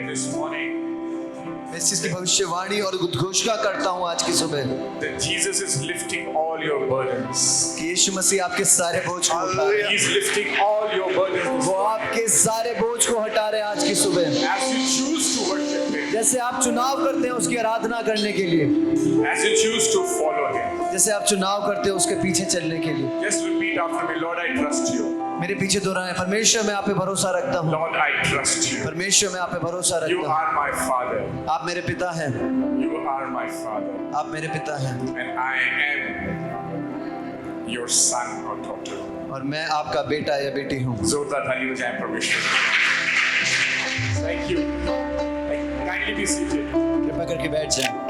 this morning मैं इस चीज की भविष्यवाणी और उद्घोषणा करता हूँ आज की सुबह that Jesus is lifting all your burdens. कि यीशु मसीह आपके सारे बोझ को उठा रहे हैं। He's lifting all your burdens. वो आपके सारे बोझ को हटा रहे हैं आज की सुबह। As you choose to worship Him, जैसे आप चुनाव करते हैं उसकी आराधना करने के लिए, as you choose to follow Him, जैसे आप चुनाव करते हैं उसके पीछे चलने के लिए, just repeat after me, Lord, I trust you. मेरे पीछे दोहराएं, परमेश्वर मैं आप पे भरोसा रखता हूँ। Lord, I trust you. परमेश्वर मैं आप पे भरोसा You रखता हूँ। are my Father. आप मेरे पिता हैं। You are my Father. आप मेरे पिता हैं And I am your son or daughter. और मैं आपका बेटा या बेटी हूँ। जोरदार ताली बजाएं परमेश्वर। Thank you. Kindly be seated. कृपया करके बैठ जाएं।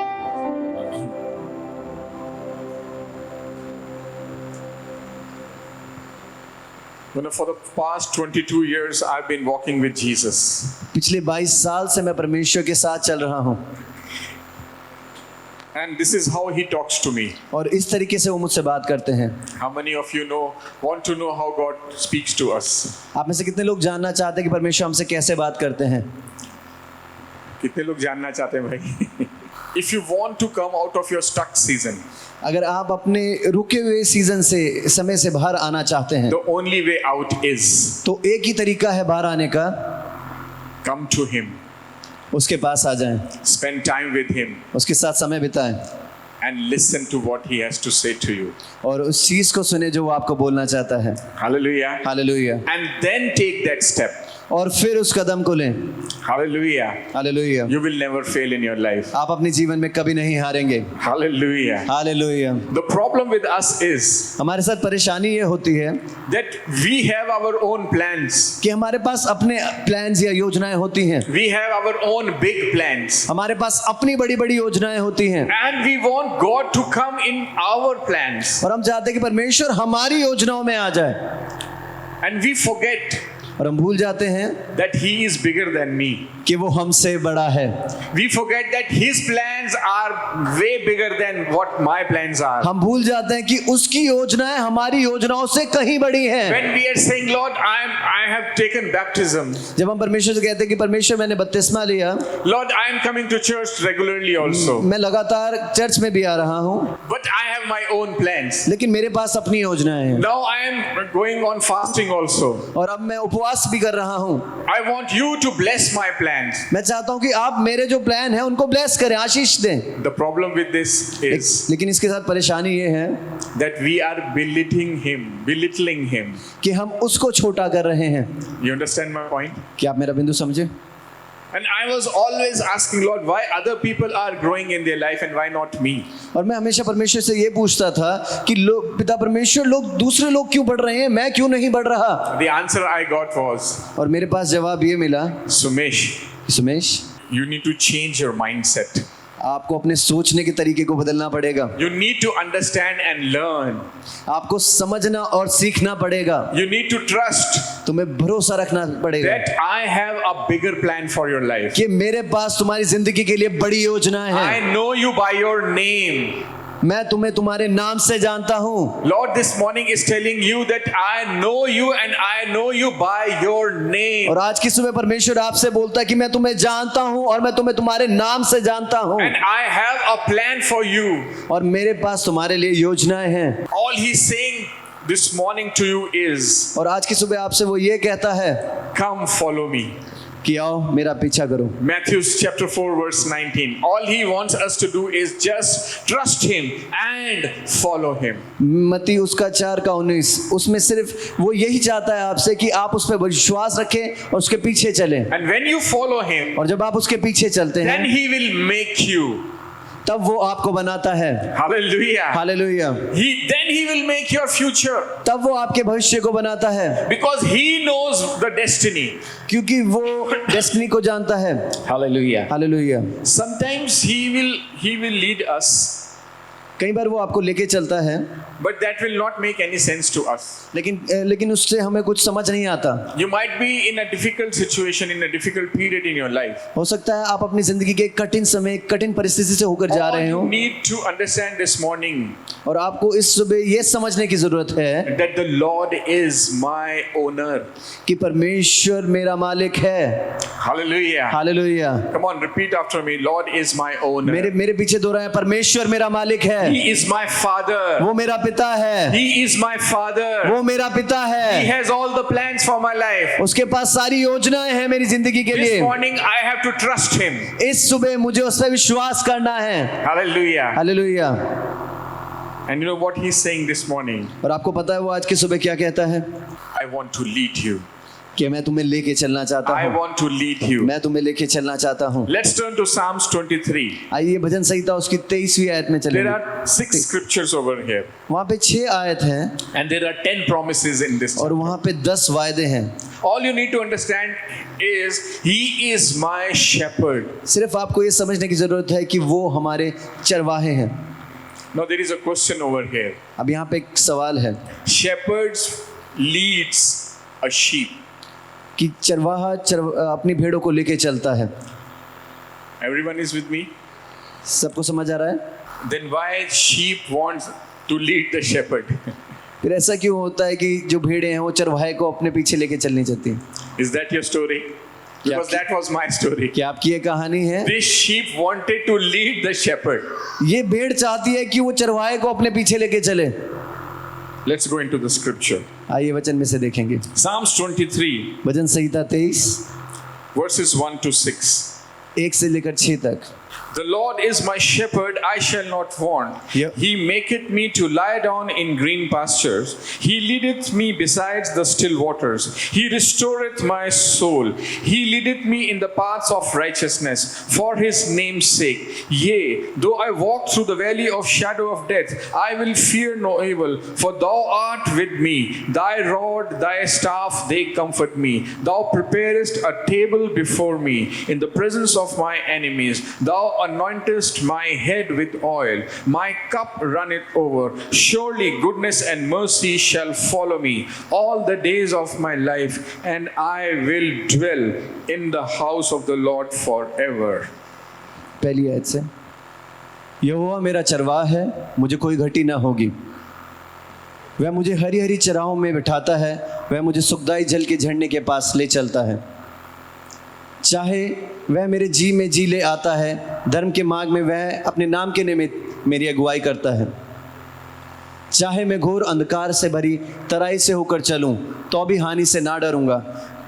For the past 22 years, I've been walking with Jesus. पिछले 22 साल से मैं परमेश्वर के साथ चल रहा हूँ And this is how He talks to me. और इस तरीके से वो मुझसे बात करते हैं। How many of you want to know how God speaks to us? आप में से कितने लोग जानना चाहते हैं कि परमेश्वर हमसे कैसे बात करते हैं? कितने लोग जानना चाहते हैं भाई? If you want to come out of your stuck season, अगर आप अपने रुके हुए सीजन से समय से बाहर आना चाहते हैं, the only way out is तो एक ही तरीका है बाहर आने का, come to Him, उसके पास आ जाएं, spend time with Him, उसके साथ समय बिताएं and listen to what He has to say to you. और उस चीज को सुने जो वो आपको बोलना चाहता है। Hallelujah. Hallelujah. And then take that step. और फिर उस कदम को लें। Hallelujah. Hallelujah. You will never fail in your life. आप अपने जीवन में कभी नहीं हारेंगे। Hallelujah. Hallelujah. The problem with us is हमारे साथ परेशानी ये होती है that we have our own plans. कि हमारे पास अपने प्लान्स या योजनाएं होती हैं, We have our own big plans. हमारे पास अपनी बड़ी बड़ी योजनाएं होती हैं And we want God to come in our plans. और हम चाहते हैं कि परमेश्वर हमारी योजनाओं में आ जाए And we forget और हम भूल जाते हैं that He is bigger than me. कि वो हमसे बड़ा है। We forget that His plans are way bigger than what my plans are. हम भूल जाते हैं कि उसकी योजनाएं हमारी योजनाओं से कहीं बड़ी हैं। When we are saying, Lord, I have taken baptism. जब हम परमेश्वर से कहते हैं कि परमेश्वर मैंने बपतिस्मा लिया, Lord, I am coming to church regularly also. मैं लगातार चर्च में भी आ रहा हूँ, But I have my own plans. लेकिन मेरे पास अपनी योजनाएं हैं Now I am going on fasting also. और अब मैं उपवास भी कर रहा हूँ। I want you to bless my plans. मैं चाहता हूँ कि आप मेरे जो प्लान हैं उनको ब्लेस करें, आशीष दें। The problem with this is लेकिन इसके साथ परेशानी ये है that we are belittling him. कि हम उसको छोटा कर रहे हैं। You understand my point? क्या आप मेरा बिंदु समझे? And I was always asking, Lord, why other people are growing in their life and why not me? और मैं हमेशा परमेश्वर से ये पूछता था कि पिता परमेश्वर, दूसरे लोग क्यों बढ़ रहे हैं, मैं क्यों नहीं बढ़ रहा? The answer I got was, और मेरे पास जवाब ये मिला, Sumesh, you need to change your mindset. आपको अपने सोचने के तरीके को बदलना पड़ेगा। You need to understand and learn. आपको समझना और सीखना पड़ेगा। You need to trust तुम्हें भरोसा रखना पड़ेगा that I have a bigger plan for your life. कि मेरे पास तुम्हारी जिंदगी के लिए बड़ी योजनाएं हैं। I know you by your name. मैं तुम्हें तुम्हारे नाम से जानता हूँ। Lord this morning is telling you that I know you and I know you by your name. और आज की सुबह परमेश्वर आपसे बोलता है कि मैं तुम्हें जानता हूँ और मैं तुम्हें तुम्हारे नाम से जानता हूँ And I have a plan for you. और मेरे पास तुम्हारे लिए योजनाएं हैं। All He's saying this morning to you is, और आज की सुबह आपसे वो ये कहता है come follow me. कि आओ मेरा पीछा करो। Matthew chapter 4 verse 19. All He wants us to do is just trust Him and follow Him. मत्ती उसका 4:19, उसमें सिर्फ वो यही चाहता है आपसे कि आप उस पर विश्वास रखें और उसके पीछे चलें। And when you follow Him, और जब आप उसके पीछे चलते then हैं He will make you. तब वो आपको बनाता है। Hallelujah. Hallelujah. Then He will make your future. तब वो आपके भविष्य को बनाता है। Because He knows the destiny. क्योंकि वो डेस्टिनी को जानता है। Hallelujah. Hallelujah. Sometimes He will lead us, कई बार वो आपको लेके चलता है, but that will not make any sense to us. लेकिन उससे हमें कुछ समझ नहीं आता। You might be in a difficult situation, in a difficult period in your life. हो सकता है आप अपनी जिंदगी के कठिन समय, कठिन परिस्थिति से होकर जा रहे All हो you need to understand this morning और आपको इस सुबह ये समझने की जरूरत है that the Lord is my owner. कि परमेश्वर मेरा मालिक है। Hallelujah. Hallelujah. Come on, repeat after me. Lord is my owner. मेरे पीछे दोहराएं, परमेश्वर मेरा मालिक है, He is my father. वो मेरा पिता है, He is my father. वो मेरा पिता He है, has all the plans for my life. उसके पास सारी योजनाएं हैं मेरी जिंदगी के This लिए। morning I have to trust him. इस सुबह मुझे उस पर विश्वास करना है। Hallelujah. Hallelujah. And you know what he's saying this morning? और आपको पता है वो आज की सुबह क्या कहता है? I want to lead you. कि मैं तुम्हें लेके चलना चाहता I हूँ, want to lead you. मैं तुम्हें लेके चलना चाहता हूँ। Let's turn to Psalms 23. आइए भजन संहिता उसकी 23वीं आयत में There चलेंगे। are 6 scriptures over here. वहाँ पे 6 आयत हैं And there are 10 promises in this. और वहाँ पे 10 वायदे हैं। All you need to understand is He is my shepherd. सिर्फ आपको ये समझने की जरूरत है कि वो हमारे चरवाहे हैं। Now there is a question over here. अब यहाँ पे एक सवाल है Shepherds leads a sheep. कि चरवाहा अपनी भेड़ों को लेके चलता है। Everyone is with me? सबको समझ आ रहा है? Then why sheep wants to lead the shepherd? फिर ऐसा क्यों होता है कि जो भेड़ें हैं वो चरवाहे को अपने पीछे लेके चलनी चाहती हैं? Is that your story? Because that was my story. क्या आपकी ये कहानी है? This sheep wanted to lead the shepherd. ये भेड़ चाहती है कि वो चरवाहे को अपने पीछे लेके चले। Let's go into the scripture. आइए वचन में से देखेंगे। Psalms 23, bhajan Samhita 23 verses 1 to 6. 1 से लेकर 6 तक। The Lord is my shepherd, I shall not want. Yep. He maketh me to lie down in green pastures. He leadeth me besides the still waters. He restoreth my soul. He leadeth me in the paths of righteousness for his name's sake. Yea, though I walk through the valley of shadow of death, I will fear no evil, for thou art with me. Thy rod, thy staff, they comfort me. Thou preparest a table before me in the presence of my enemies. Thou anointest my head with oil, my cup runneth over. Surely goodness and mercy shall follow me all the days of my life, and I will dwell in the house of the Lord forever. पहली आयत से, यहोवा मेरा चरवाहा है, मुझे कोई घटी ना होगी। वह मुझे हरी हरी चराहों में बिठाता है, वह मुझे सुखदाई जल के झरने के पास ले चलता है। चाहे वह मेरे जी में जी ले आता है, धर्म के मार्ग में वह अपने नाम के निमित्त मेरी अगुवाई करता है। चाहे मैं घोर अंधकार से भरी तराई से होकर चलूं, तो भी हानि से ना डरूंगा,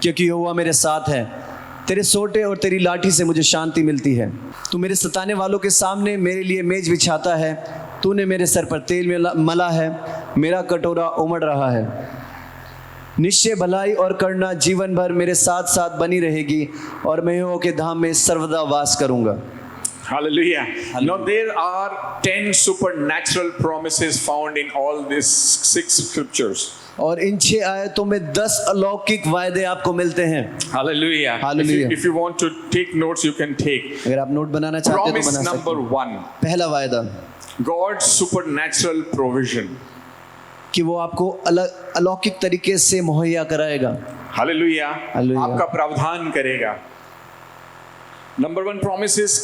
क्योंकि यहोवा मेरे साथ है। तेरे सोटे और तेरी लाठी से मुझे शांति मिलती है। तू मेरे सताने वालों के सामने मेरे लिए मेज बिछाता है। तूने मेरे सर पर तेल मला है, मेरा कटोरा उमड़ रहा है। निश्चय भलाई और करुणा जीवन भर मेरे साथ साथ बनी रहेगी, और मैं यहोवा के धाम में सर्वदा वास करूंगा। Hallelujah. Now there are 10 supernatural promises found in all these 6 scriptures. और इन 6 आयतों में 10 अलौकिक वायदे आपको मिलते हैं। Hallelujah. Hallelujah. If you want to take notes, you can take. अगर आप नोट बनाना चाहते हैं तो Promise बना number सकते 1. हैं। पहला वायदा God's supernatural provision. कि वो आपको अलौकिक तरीके से मुहैया कराएगा। Hallelujah. Hallelujah. आपका प्रावधान करेगा। Number 1 promise is,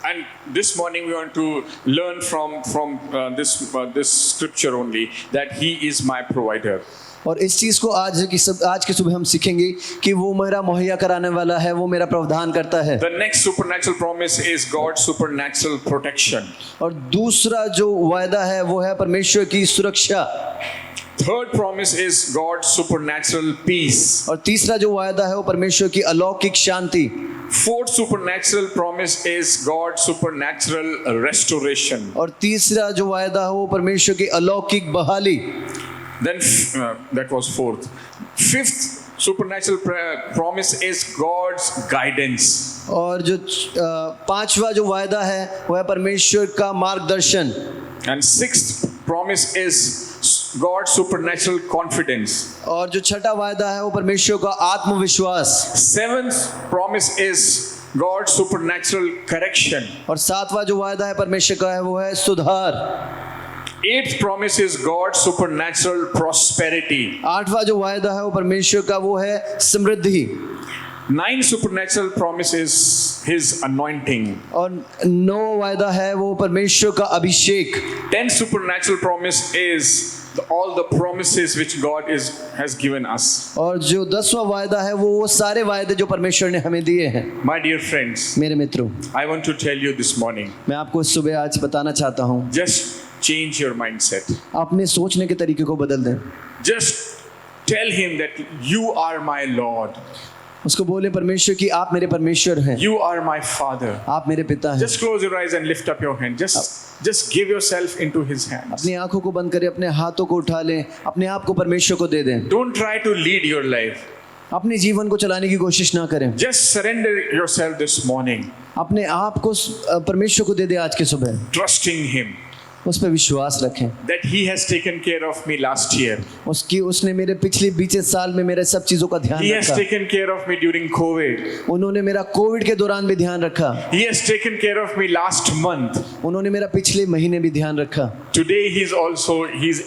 and this morning we want to learn from this scripture only, that He is my provider. और इस चीज़ को आज की सुबह हम सीखेंगे कि वो मेरा मुहैया कराने वाला है, वो मेरा प्रावधान करता है। The next supernatural promise is God's supernatural protection. और दूसरा जो वायदा है वो है परमेश्वर की सुरक्षा। Third promise is God's supernatural peace. और तीसरा जो वायदा है वो परमेश्वर की अलौकिक शांति। Fourth supernatural promise is God's supernatural restoration. और तीसरा जो वायदा है वो परमेश्वर की अलौकिक बहाली। Then that was fourth. Fifth supernatural promise is God's guidance. और जो पांचवा जो वायदा है वो है परमेश्वर का मार्गदर्शन। And sixth promise is God's supernatural confidence. और जो छठा वायदा है वो परमेश्वर का आत्मविश्वास। Seventh promise is God's supernatural correction. और सातवां जो वायदा है परमेश्वर का है वो है सुधार। Eighth promise is God's supernatural prosperity. आठवां जो वायदा है वो परमेश्वर का वो है समृद्धि। Ninth supernatural promise is His anointing. और 9 वायदा है वो परमेश्वर का अभिषेक। 10th supernatural promise is all the promises which God has given us. और जो 10वां वायदा है वो सारे वायदे जो परमेश्वर ने हमें दिए हैं। My dear friends, मेरे मित्रों, I want to tell you this morning, मैं आपको इस सुबह आज बताना चाहता हूँ, just change your mindset. अपने सोचने के तरीके को बदल दें। Just tell him that you are my Lord. उसको बोले परमेश्वर कि आप मेरे परमेश्वर हैं, You are my Father. आप मेरे पिता हैं। Just close your eyes and lift up your hand. Just give yourself into his hands. अपनी आंखों को बंद करें, अपने हाथों को उठा लें, अपने आप को परमेश्वर को दे दें। Don't try to lead your life. अपने जीवन को चलाने की कोशिश ना करें। Just surrender yourself this morning, अपने आप को परमेश्वर को दे दें आज के सुबह। trusting him उस पर विश्वास रखें that he has taken care of me last year. उसने मेरे पिछले बीते साल में मेरे सब चीजों का ध्यान He has रखा। taken care of me during COVID. उन्होंने मेरा कोविड के दौरान भी ध्यान रखा। He has taken care of me last month. उन्होंने मेरा पिछले महीने भी ध्यान रखा। Today he's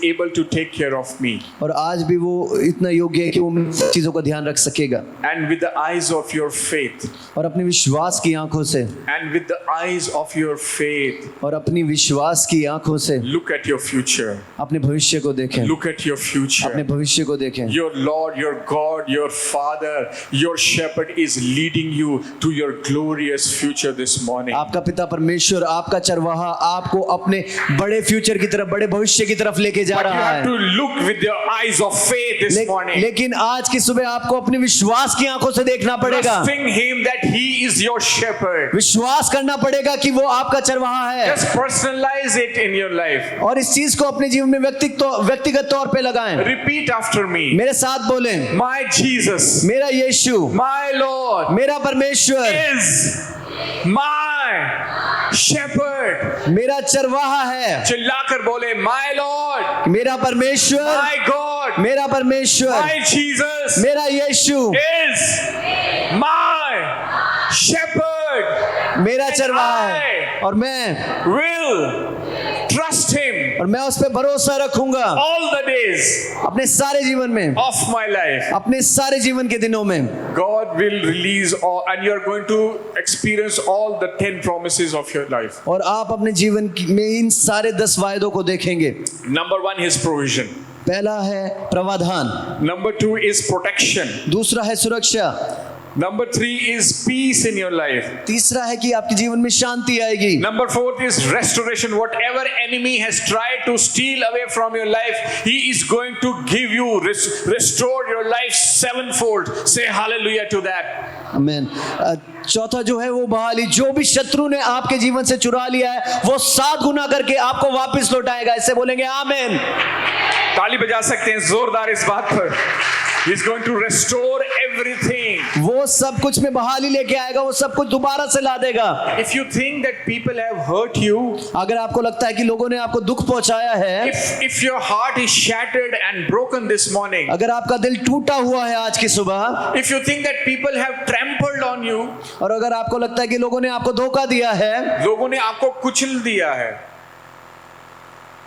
able to take care of me. और आज भी वो इतना योग्य है कि वो मेरी सब चीजों का ध्यान रख सकेगा। And with the eyes of your faith, और अपने विश्वास की आंखों से, and with the eyes of your faith, और अपनी विश्वास की आंखों से look at your future. अपने भविष्य को देखें। Look at your अपने future. भविष्य को देखें। Your Lord, your God, your Father, your Shepherd is leading you to your glorious future this morning. आपका पिता परमेश्वर, आपका चरवाहा आपको अपने बड़े फ्यूचर की तरफ, बड़े भविष्य की तरफ लेके जा But you रहा have है। to look with your eyes of faith this morning. लेकिन आज की सुबह आपको अपने विश्वास की आंखों से देखना पड़ेगा। Trusting him that he is your shepherd. विश्वास करना पड़ेगा कि वो आपका चरवाहा है। Just personalize it in your life. और इस चीज को अपने जीवन में व्यक्तिगत तौर पे लगाएं। Repeat after me. मेरे साथ बोलें, My Jesus, मेरा यीशु, my Lord मेरा परमेश्वर, is my shepherd. मेरा चरवाहा है। चिल्लाकर बोले, My Lord, मेरा परमेश्वर, my God, मेरा परमेश्वर, my Jesus मेरा यीशु is my shepherd. मेरा चरवाहा है। और मैं Will trust him और मैं उस पर भरोसा रखूंगा all the days अपने सारे जीवन में, of my life. अपने सारे जीवन के दिनों में। God will release all, and you are going to experience all the 10 promises of your life. और आप अपने जीवन में इन सारे 10 वायदों को देखेंगे। Number 1 is provision. पहला है प्रावधान, Number 2 is protection. दूसरा है सुरक्षा, Number 3 is peace in your life. तीसरा है कि आपके जीवन में शांति आएगी। Number 4 is restoration. Whatever enemy has tried to steal away from your life, he is going to give you, restore your life sevenfold. Say hallelujah to that. आमीन। चौथा जो है वो बहाली, जो भी शत्रु ने आपके जीवन से चुरा लिया है वो 7 गुना करके आपको वापस लौटाएगा। इससे बोलेंगे आमीन। ताली बजा सकते हैं जोरदार इस बात पर। He is going to restore everything. वो सब कुछ में बहाली लेके आएगा, वो सब कुछ दोबारा से ला देगा। If you think that people have hurt you, अगर आपको लगता है कि लोगों ने आपको दुख पहुंचाया है, if your heart is shattered and broken this morning, अगर आपका दिल टूटा हुआ है आज की सुबह, if you think that people have trampled on you, और अगर आपको लगता है कि लोगों ने आपको धोखा दिया है, लोगों ने आपको कुचल दिया है।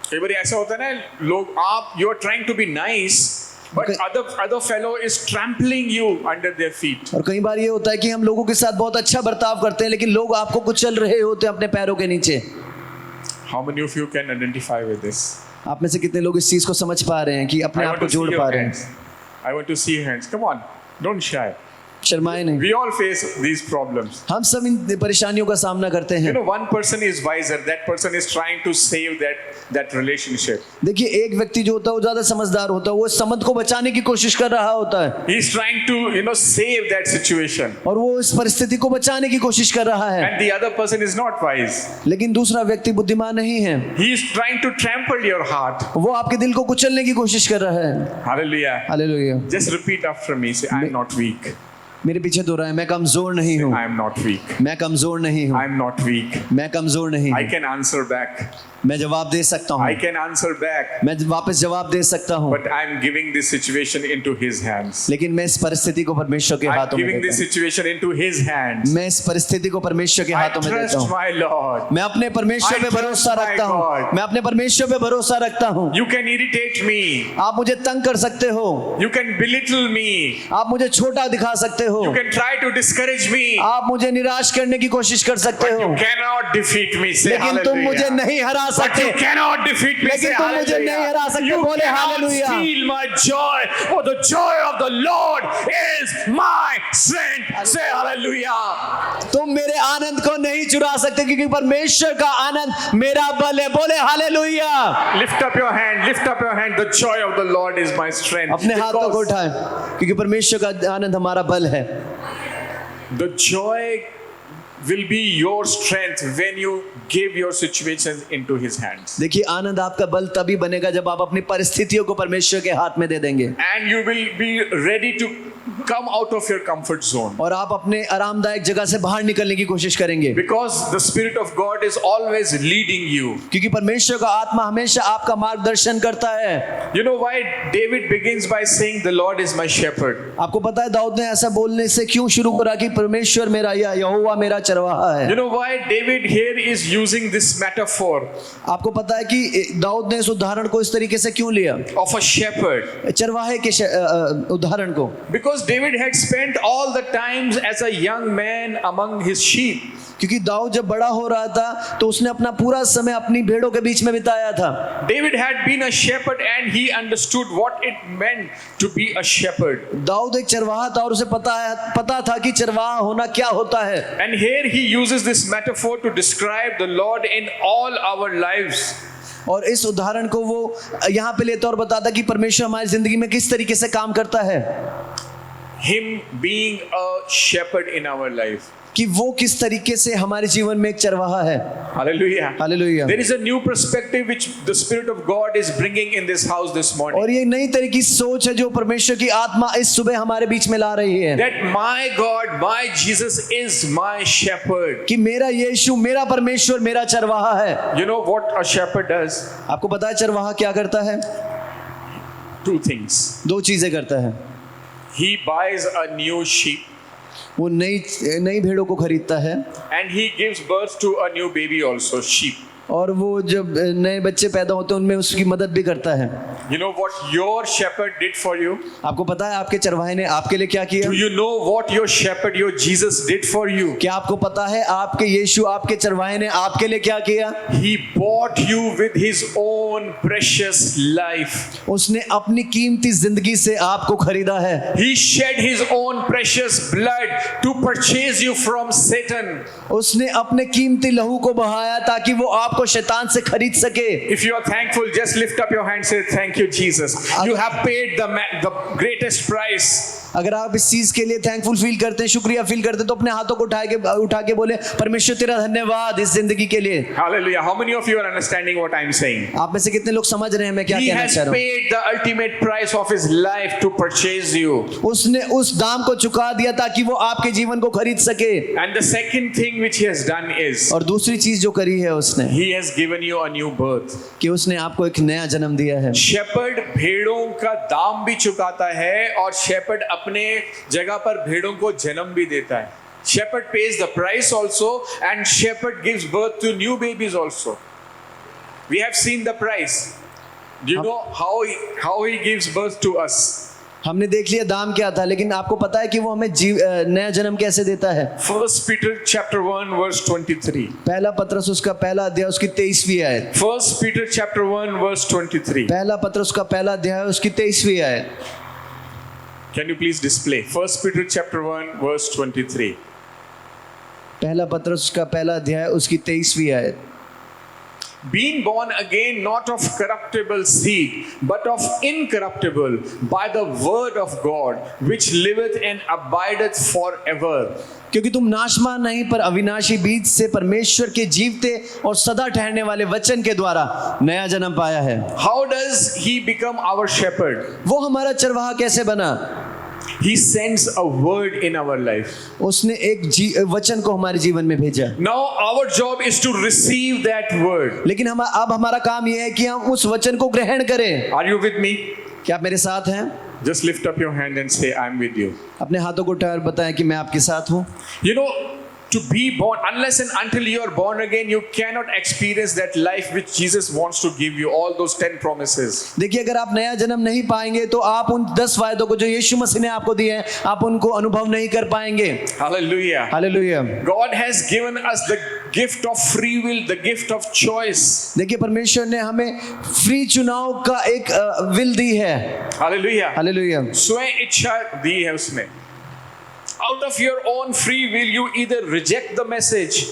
कई बार ऐसा होता है ना, लोग आप you are trying to be nice, but other fellow is trampling you under their feet. और कई बार ये होता है कि हम लोगों के साथ बहुत अच्छा बर्ताव करते हैं लेकिन लोग आपको कुचल रहे होते हैं अपने पैरों के नीचे। How many of you can identify with this? आप में से कितने लोग इस चीज को समझ पा रहे हैं कि अपने I आप want को to see जोड़ your पा रहे हैं? hands. I want to see your hands. Come on, don't shy. शर्माए नहीं। We all face these problems. हम सब इन परेशानियों का सामना करते You हैं। know, one person is wiser. That person is trying to save that relationship. देखिए, एक व्यक्ति जो होता है वो ज्यादा समझदार होता है, वो इस संबंध को बचाने की कोशिश कर रहा होता है He is trying to save that situation, और वो इस परिस्थिति को बचाने की कोशिश कर रहा है, and the other person is not wise. लेकिन दूसरा व्यक्ति बुद्धिमान नहीं है, He is trying to trample your heart. वो आपके दिल को कुचलने की कोशिश कर रहा है। Hallelujah. Hallelujah. Just repeat after me. Say, I am not weak. मेरे पीछे दोहराएं, मैं कमजोर नहीं हूँ, I am not weak. मैं कमजोर नहीं हूँ, I am not weak. मैं कमजोर नहीं I हूँ, can answer back. मैं जवाब दे सकता हूँ, I can answer back. मैं वापस जवाब दे सकता हूँ, But I am giving this situation into His hands. लेकिन मैं इस परिस्थिति को परमेश्वर के I am हाथों में giving देता this हूँ। situation into His hands. मैं इस परिस्थिति को परमेश्वर के I हाथों में देता trust हूँ। my Lord. मैं अपने परमेश्वर I पे trust भरोसा my रखता हूँ, God. मैं अपने परमेश्वर पे भरोसा रखता हूँ। You can irritate me. आप मुझे तंग कर सकते हो, You can belittle me. आप मुझे छोटा दिखा सकते हो, You can try to discourage me. आप मुझे निराश करने की कोशिश कर सकते हो, You cannot defeat me. Say लेकिन तुम मुझे hallelujah. नहीं हरा But सकते, you cannot defeat me. लेकिन Say तुम मुझे hallelujah. नहीं हरा सकते, You बोले cannot hallelujah. steal my joy. For the joy of the Lord is my strength. Say hallelujah. तुम मेरे आनंद को नहीं चुरा सकते, क्योंकि परमेश्वर का आनंद मेरा बल है, बोले hallelujah. Lift up your hand. Lift up your hand. The joy of the Lord is my strength. अपने हाथों को Because उठाएं, क्योंकि परमेश्वर का आनंद हमारा बल है। the joy will be your strength when you give your situations into His hands. देखिए, आनंद आपका बल तभी बनेगा जब आप अपनी परिस्थितियों को परमेश्वर के हाथ में दे देंगे, And you will be ready to come out of your comfort zone. और आप अपने आरामदायक जगह से बाहर निकलने की कोशिश करेंगे, Because the Spirit of God is always leading you. क्योंकि परमेश्वर का आत्मा हमेशा आपका मार्गदर्शन करता है। You know why David begins by saying, The Lord is my shepherd? आपको पता है दाऊद ने ऐसा बोलने से क्यों शुरू करा कि परमेश्वर मेरा या यहोवा मेरा चरवाहा है? You know why David here is using this metaphor आपको पता है कि दाऊद ने इस उदाहरण को इस तरीके से क्यों लिया, of a shepherd? चरवाहे के उदाहरण को? Because David had spent all the times as a young man among his sheep. क्योंकि दाऊद जब बड़ा हो रहा था तो उसने अपना पूरा समय अपनी भेड़ों के बीच में बिताया था। David had been a shepherd and he understood what it meant to be a shepherd. Dawood एक चरवाहा था और उसे पता था कि चरवाहा होना क्या होता है। And here he uses this metaphor to describe the Lord in all our lives. और इस उदाहरण को वो यहाँ पे लेता और बताता कि परमेश्वर हमारी जिंदगी में किस तरीके से काम करता है, Him being a shepherd in our life. कि वो किस तरीके से हमारे जीवन में एक चरवाहा है। Hallelujah. Hallelujah. There is a new perspective which the Spirit of God is bringing in this house this morning. और ये नई तरह की सोच है जो परमेश्वर की आत्मा इस सुबह हमारे बीच में ला रही है, That my God, my Jesus is my shepherd. कि मेरा यीशु, मेरा परमेश्वर मेरा चरवाहा है। You know what a shepherd does? आपको पता है चरवाहा क्या करता है? Two things. दो चीजें करता है। He buys a new sheep वो नई भेड़ों को खरीदता है, and he gives birth to a new baby also, sheep. और वो जब नए बच्चे पैदा होते हैं उनमें उसकी मदद भी करता है। You know what your shepherd did for you? आपको पता है आपके चरवाहे ने आपके लिए क्या किया? Do you know what your shepherd, your Jesus did for you? क्या आपको पता है आपके यीशु, आपके चरवाहे ने आपके लिए क्या किया? He bought you with his own precious life. उसने अपनी कीमती जिंदगी से आपको खरीदा है। He shed his own precious blood to purchase you from Satan. उसने अपने कीमती लहू को बहाया ताकि वो आपको शैतान से खरीद सके। If you are thankful, just lift up your hand, say thank you Jesus. You have paid the greatest price. अगर आप इस चीज के लिए थैंकफुल फील करते हैं, शुक्रिया फील करते हैं, तो अपने हाथों को उठा के बोले परमेश्वर तेरा धन्यवाद इस जिंदगी के लिए। Hallelujah. How many of you are understanding what I'm saying? आप में से कितने लोग समझ रहे हैं मैं क्या He कहना has चाह रहा हूँ? paid the ultimate price of his life to purchase you. उसने उस दाम को चुका दिया ताकि वो आपके जीवन को खरीद सके। And the second thing which he has done is और दूसरी चीज जो करी है उसने, he has given you a new birth. कि उसने आपको एक नया जन्म दिया है। शेपर्ड भेड़ों का दाम भी चुकाता है और शेपर्ड अपने जगह पर भेड़ों को जन्म भी देता है। Shepherd pays the price also and shepherd gives birth to new babies also. We have seen the price. Do you know how he gives birth to us? हमने देख लिया दाम क्या था, लेकिन आपको पता है कि वो हमें नया जन्म कैसे देता है? 1 Peter chapter 1 verse 23. पहला पत्रस उसका पहला अध्याय उसकी 23वीं आयत। 1 Peter chapter 1 verse 23. पहला पत्रस का पहला अध्याय उसकी 23वीं आयत। Can you please display 1 Peter chapter 1 verse 23. पहला पत्रस का पहला अध्याय उसकी 23वीं आयत। Being born again not of corruptible seed but of incorruptible by the word of God which liveth and abideth forever. क्योंकि तुम नाशमान नहीं पर अविनाशी बीज से परमेश्वर के जीवते और सदा ठहरने वाले वचन के द्वारा नया जन्म पाया है। How does he become our shepherd? वो हमारा चरवाहा कैसे बना? He sends a word in our life. उसने एक वचन को हमारे जीवन में भेजा। Now our job is to receive that word. लेकिन अब हमारा काम यह है कि हम उस वचन को ग्रहण करें। Are you with me? क्या आप मेरे साथ हैं? Just lift up your hand and say, I'm with you. अपने हाथों को उठाकर बताएं कि मैं आपके साथ हूँ। You know, to be born, unless and until you are born again, you cannot experience that life which Jesus wants to give you, all those 10 promises. देखिए, अगर आप नया जन्म नहीं पाएंगे तो आप उन 10 वायदों को जो यीशु मसीह ने आपको दिए हैं, आप उनको अनुभव नहीं कर पाएंगे। Hallelujah. Hallelujah. God has given us the gift of free will, the gift of choice. देखिए, परमेश्वर ने हमें फ्री चुनाव का एक विल दी है। Hallelujah. हालेलुया। स्वयं इच्छा दी है उसने। Out of your own free will, you either reject the message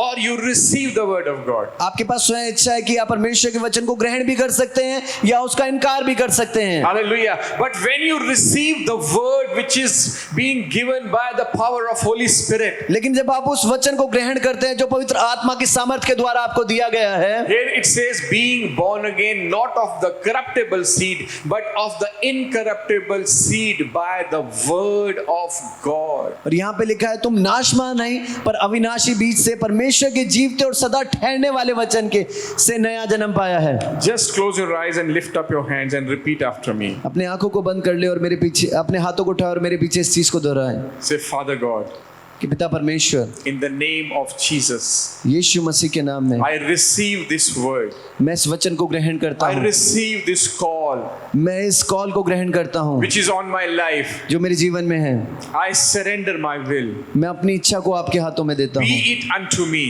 or you receive the word of God. आपके पास स्वयं इच्छा है कि आप परमेश्वर के वचन को ग्रहण भी कर सकते हैं या उसका इनकार भी कर सकते हैं। Hallelujah. But when you receive the word which is being given by the power of Holy Spirit, लेकिन जब आप उस वचन को ग्रहण करते हैं जो पवित्र आत्मा की सामर्थ के द्वारा आपको दिया गया है, here it says being born again, not of the corruptible seed, but of the incorruptible seed by the word of God. और यहाँ पे लिखा है तुम नाशमान नहीं पर अविनाशी बीज से परमेश्वर के जीवते और सदा ठहरने वाले वचन के से नया जन्म पाया है। Just close your eyes and lift up your hands and repeat after me. अपने आंखों को बंद कर ले और मेरे पीछे अपने हाथों को उठाओ और मेरे पीछे इस चीज को दोहराएं Say, Father God, कि पिता परमेश्वर, in the name of Jesus, यीशु मसीह के नाम में I receive this word. मैं इस वचन को ग्रहण करता I हूँ। receive this call मैं इस कॉल को ग्रहण करता हूँ which is on my life. जो मेरे जीवन में है। I surrender my will. मैं अपनी इच्छा को आपके हाथों में देता Be हूँ। it unto me.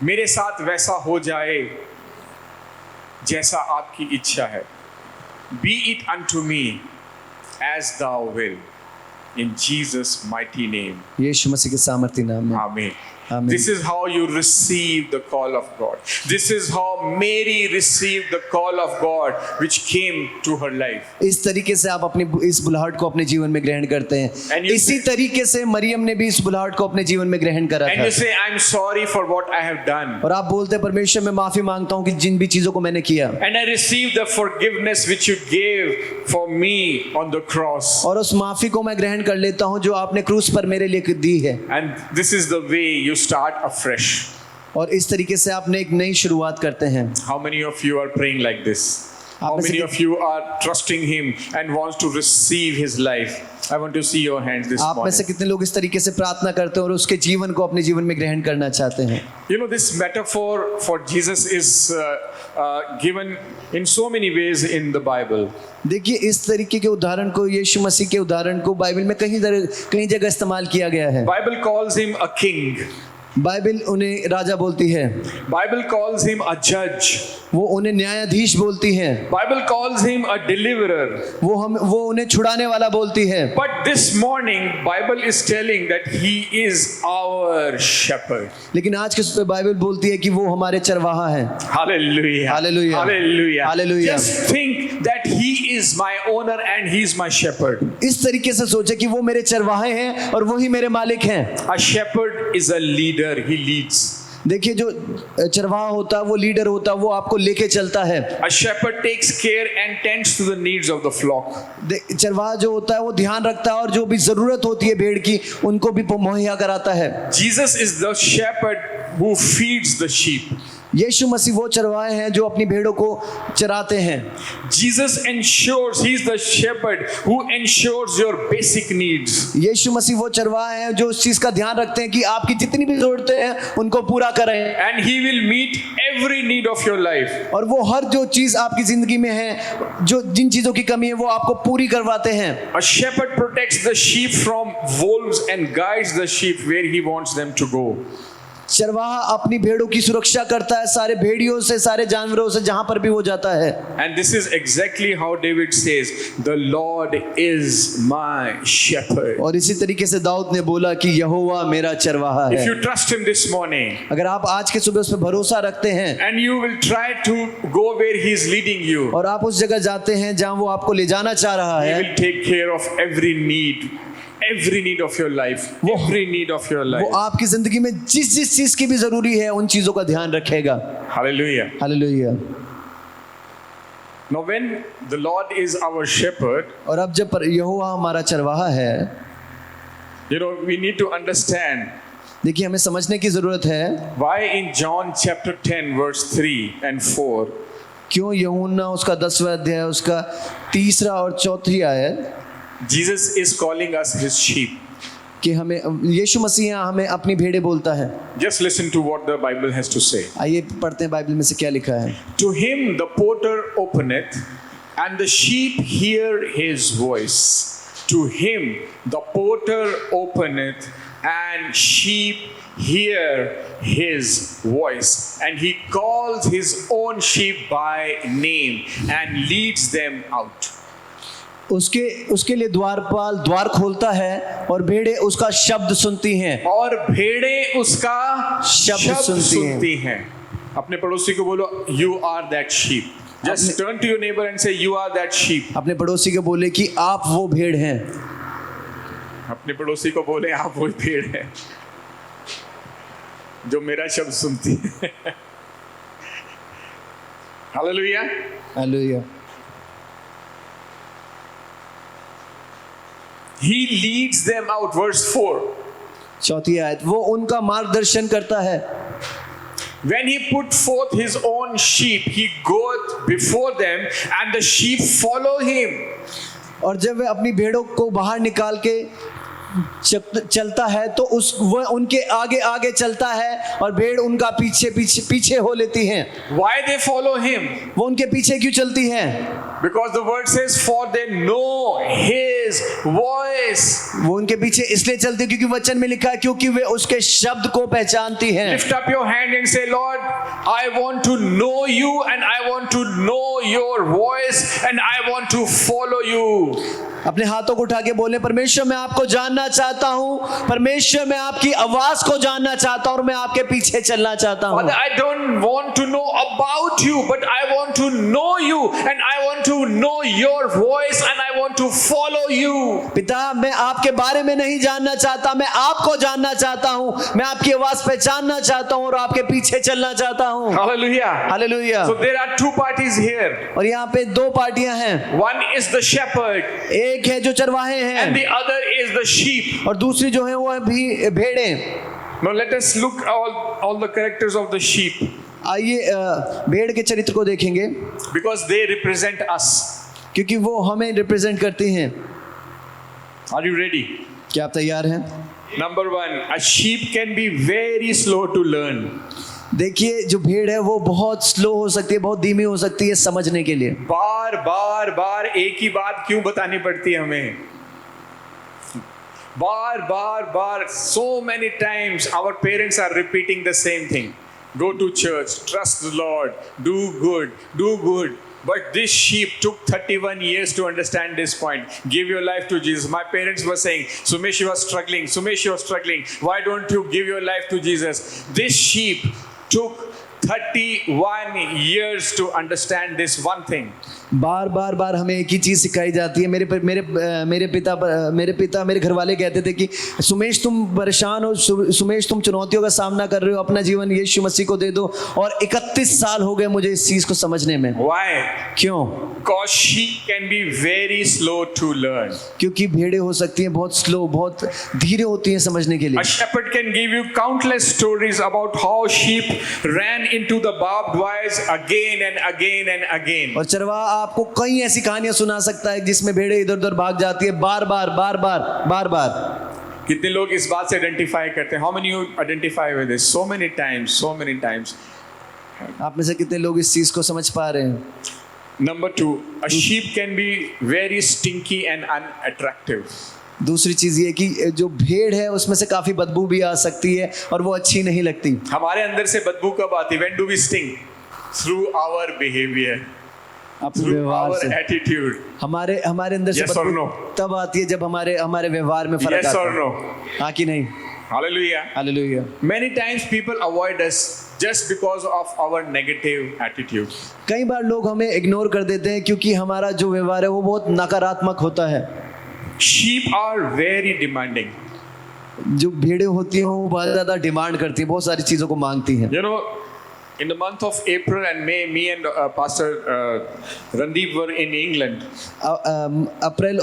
मेरे साथ वैसा हो जाए जैसा आपकी इच्छा है। Be it unto me as thou will. In Jesus' mighty name. यीशु मसीह के सामर्थी नाम में Amen. Amen. This is how you receive the call of God. This is how Mary received the call of God which came to her life. इस तरीके से आप अपनी इस बुलाहट को अपने जीवन में ग्रहण करते हैं। And you इसी तरीके से मरियम ने भी इस बुलाहट को अपने जीवन में ग्रहण करा And था। you say, I'm sorry for what I have done. और आप बोलते हैं परमेश्वर मैं माफी मांगता हूँ कि जिन भी चीजों को मैंने किया, And I receive the forgiveness which you gave for me on the cross. और उस माफी को मैं ग्रहण कर लेता हूँ जो आपने क्रूस पर मेरे लिए दी है। And this is the way you start afresh. और इस तरीके से आपने एक नई शुरुआत करते हैं। How many of you are praying like this? How आप में से many of you are trusting Him and wants to receive His life? I want to see your hands this आप में से morning. कितने लोग इस तरीके से प्रार्थना करते हैं और उसके जीवन को अपने जीवन में ग्रहण करना चाहते हैं? You know, this metaphor for Jesus is given in so many ways in the Bible. देखिए, इस तरीके के उदाहरण को, यीशु मसीह के उदाहरण को बाइबल में कई जगह इस्तेमाल किया गया है। Bible calls Him a king. Bible उन्हें राजा बोलती है, Bible calls Him a judge. वो उन्हें न्यायाधीश बोलती है, Bible calls Him a deliverer. वो उन्हें छुड़ाने वाला बोलती है। But this morning, Bible is telling that He is our shepherd. लेकिन आज के सुबह बाइबल बोलती है कि वो हमारे चरवाहा है। Hallelujah. Hallelujah. Hallelujah. Hallelujah. Just think that He is my owner and He is my shepherd. इस तरीके से सोचे कि वो मेरे चरवाहे हैं और वही मेरे मालिक हैं। A shepherd is a leader. He leads. देखिए, जो चरवाहा होता है वो लीडर होता है, वो आपको लेके चलता है। A shepherd takes care and tends to the needs of the flock. चरवाहा जो होता है वो ध्यान रखता है और जो भी जरूरत होती है भेड़ की उनको भी मुहैया कराता है। Jesus is the shepherd who feeds the sheep. यीशु मसीह वो चरवाहे हैं जो अपनी भेड़ों को चराते हैं। Jesus ensures, He's the shepherd who ensures your basic needs. यीशु मसीह वो चरवाहे हैं जो उस चीज का ध्यान रखते हैं कि आपकी जितनी भी जरूरतें हैं उनको पूरा करें। And He will meet every need of your life. और वो हर जो चीज आपकी जिंदगी में है, जो जिन चीजों की कमी है वो आपको पूरी करवाते हैं। A shepherd protects the sheep from wolves and guides the sheep where He wants them to go. चरवाहा अपनी भेड़ों की सुरक्षा करता है सारे भेड़ियों से, सारे जानवरों से, जहां पर भी वो जाता है। And this is exactly how David says, the Lord is my shepherd. और इसी तरीके से दाऊद ने बोला कि यहोवा मेरा चरवाहा If है। you trust Him this morning, अगर आप आज के सुबह उस पर भरोसा रखते हैं and you will try to go where He is leading you, और आप उस जगह जाते हैं जहां वो आपको ले जाना चाह रहा He है, will take care of every need of your life, every need of your वो life. आपकी जिंदगी में जिस चीज की भी जरूरी है उन चीजों का ध्यान रखेगा। Hallelujah. Hallelujah. Now when the Lord is our shepherd, और अब जब यहोवा हमारा चरवाहा है, you know, we need to understand देखिए हमें समझने की जरूरत है why in John chapter 10 verse 3 and 4 क्यों यूहन्ना उसका 10वां अध्याय उसका 3 और 4 आयत Jesus is calling us His sheep. कि हमें यीशु मसीह हमें अपनी भेड़ें बोलता है। Just listen to what the Bible has to say. आइए पढ़ते हैं बाइबल में से क्या लिखा है। To him the porter openeth, and the sheep hear his voice. To him the porter openeth, and sheep hear his voice. And he calls his own sheep by name and leads them out. उसके लिए द्वारपाल द्वार खोलता है और भेड़ें उसका शब्द सुनती हैं। और भेड़ें उसका शब्द सुनती हैं। अपने पड़ोसी को बोलो, you are that sheep. Just turn to your neighbor and say, you are that sheep. अपने पड़ोसी को बोले कि आप वो भेड़ हैं। अपने पड़ोसी को बोले, आप वो भेड़ हैं जो मेरा शब्द सुनती है। Hallelujah. Hallelujah. He leads them out. Verse 4. चौथी आयत, वो उनका मार्गदर्शन करता है। When he put forth his own sheep, he goeth before them, and the sheep follow him. और जब वह अपनी भेड़ों को बाहर निकाल के चलता है तो वह उनके आगे आगे चलता है और भेड़ उनका पीछे पीछे पीछे हो लेती हैं। Why they follow him? वो उनके पीछे क्यों चलती हैं? Because the word says, for they know his voice. वो उनके पीछे इसलिए चलती क्योंकि वचन में लिखा है क्योंकि वे उसके शब्द को पहचानती हैं। Lift up your hand and say, Lord, I want to know you, and I want to know your voice, and I want to follow you. अपने हाथों को उठा के बोले, परमेश्वर मैं आपको जानना चाहता हूँ, परमेश्वर मैं आपकी आवाज को जानना चाहता हूँ और मैं आपके पीछे चलना चाहता हूँ। Father, I don't want to know about you, but I want to know you, and I want to know your voice, and I want to follow you. पिता, मैं आपके बारे में नहीं जानना चाहता, मैं आपको जानना चाहता हूँ, मैं आपकी आवाज पहचानना चाहता हूँ और आपके पीछे चलना चाहता हूँ। Hallelujah. Hallelujah. So there are two parties here. और यहाँ पे दो पार्टियां हैं। One is the shepherd, एक है जो चरवाहे हैं and the other is the sheep. और दूसरी जो है वो है भी भेड़ें। Now let us look all the characters of the sheep, आइए भेड़ के चरित्र को देखेंगे because they represent us. क्योंकि वो हमें रिप्रेजेंट करती हैं। Are you ready? क्या आप तैयार हैं? Number one, a sheep can be very slow to learn. देखिए, जो भेड़ है वो बहुत स्लो हो सकती है, बहुत धीमी हो सकती है समझने के लिए। बार बार बार एक ही बात क्यों बतानी पड़ती है हमें? बार बार बार, so many times our parents are repeating the same thing. Go to church, trust the Lord, do good, do good. But this sheep took 31 years to understand this point. Give your life to Jesus. My parents were saying, Sumesh, you are struggling. Sumesh, you are struggling. Why don't you give your life to Jesus? This sheep took 31 years to understand this one thing. बार बार बार हमें एक ही चीज सिखाई जाती है। मेरे पिता मेरे घर वाले कहते थे कि सुमेश तुम परेशान हो, सुमेश तुम चुनौतियों का सामना कर रहे हो, अपना जीवन यीशु मसीह को दे दो। और 31 साल हो गए मुझे इस चीज को समझने में। Why? क्यों? Because sheep can be very slow to learn. क्योंकि भेड़ें हो सकती हैं बहुत स्लो, बहुत धीरे होती हैं समझने के लिए। A shepherd can give you countless stories about how sheep ran into the barbed wires again and again and again. और चरवाहा आपको कई ऐसी कहानियां सुना सकता है जिसमें भेड़ें इधर उधर भाग जाती है बार बार। कितने लोग इस बात से आइडेंटिफाई करते हैं? How many you identify with this? So many times. आप में से कितने लोग इस चीज को समझ पा रहे हैं? Number two, a sheep can be very stinky and unattractive. दूसरी चीज ये कि जो भेड़ है उसमें से काफी बदबू भी आ सकती है और वो अच्छी नहीं लगती। हमारे अंदर से बदबू कब आती? When do we stink? Through our behavior. अपने Through व्यवहार our से attitude. हमारे अंदर से Yes or बदबू no? तब आती है जब हमारे व्यवहार में फर्क Yes आता or है। no? हाँ कि नहीं? Hallelujah. Hallelujah. Many times people avoid us just because of our negative attitude. कई बार लोग हमें इग्नोर कर देते हैं क्योंकि हमारा जो व्यवहार है वो बहुत नकारात्मक होता है। Sheep are very demanding. जो भेड़ें होती हैं वो बहुत ज्यादा डिमांड करती हैं, बहुत सारी चीजों को मांगती हैं। You know, in the month of April and May, me and Pastor Randeep were in England. अप्रैल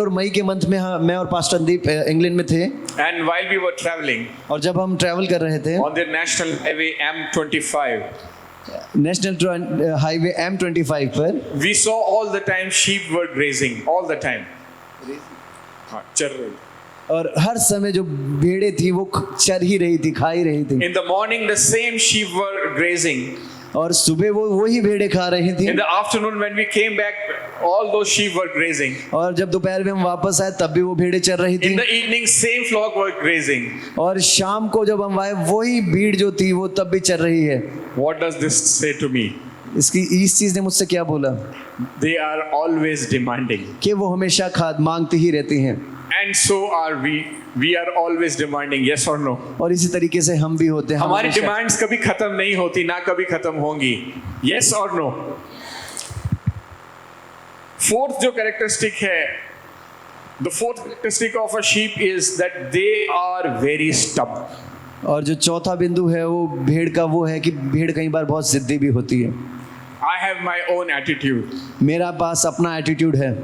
और मई के मंथ में मैं और पास्टर रणदीप इंग्लैंड में थे। And while we were traveling और जब हम ट्रैवल कर रहे थे on the national highway M25, national highway M25 पर, we saw all the time sheep were grazing all the time. हाँ, चर रहे। और हर समय जो भेड़ें थी वो चर ही रही थी, खा ही रही थी। In the morning, the same sheep were grazing. और सुबह वो वही भेड़ें खा रही थी। In the afternoon, when we came back, all those sheep were grazing. और जब दोपहर में हम वापस आए तब भी वो भेड़ें चर रही थी। In the evening, same flock were grazing. और शाम को जब हम आए वही भीड़ जो थी वो तब भी चर रही है। What does this say to me? इस चीज ने मुझसे क्या बोला They are always demanding. कि वो हमेशा खाद मांगती ही रहती हैं। And so are we. We are always demanding, yes or no? और इसी तरीके से हम भी होते हैं। हम हमारी हमेशा- डिमांड्स कभी खत्म नहीं होती, ना कभी खत्म होंगी, yes or no? फोर्थ जो कैरेक्टरिस्टिक है, the fourth characteristic of a sheep is that they are very stubborn. और जो चौथा बिंदु है वो भेड़ का वो है कि भेड़ कई बार बहुत जिद्दी भी होती है। I have my own attitude. मेरा पास अपना एटीट्यूड है।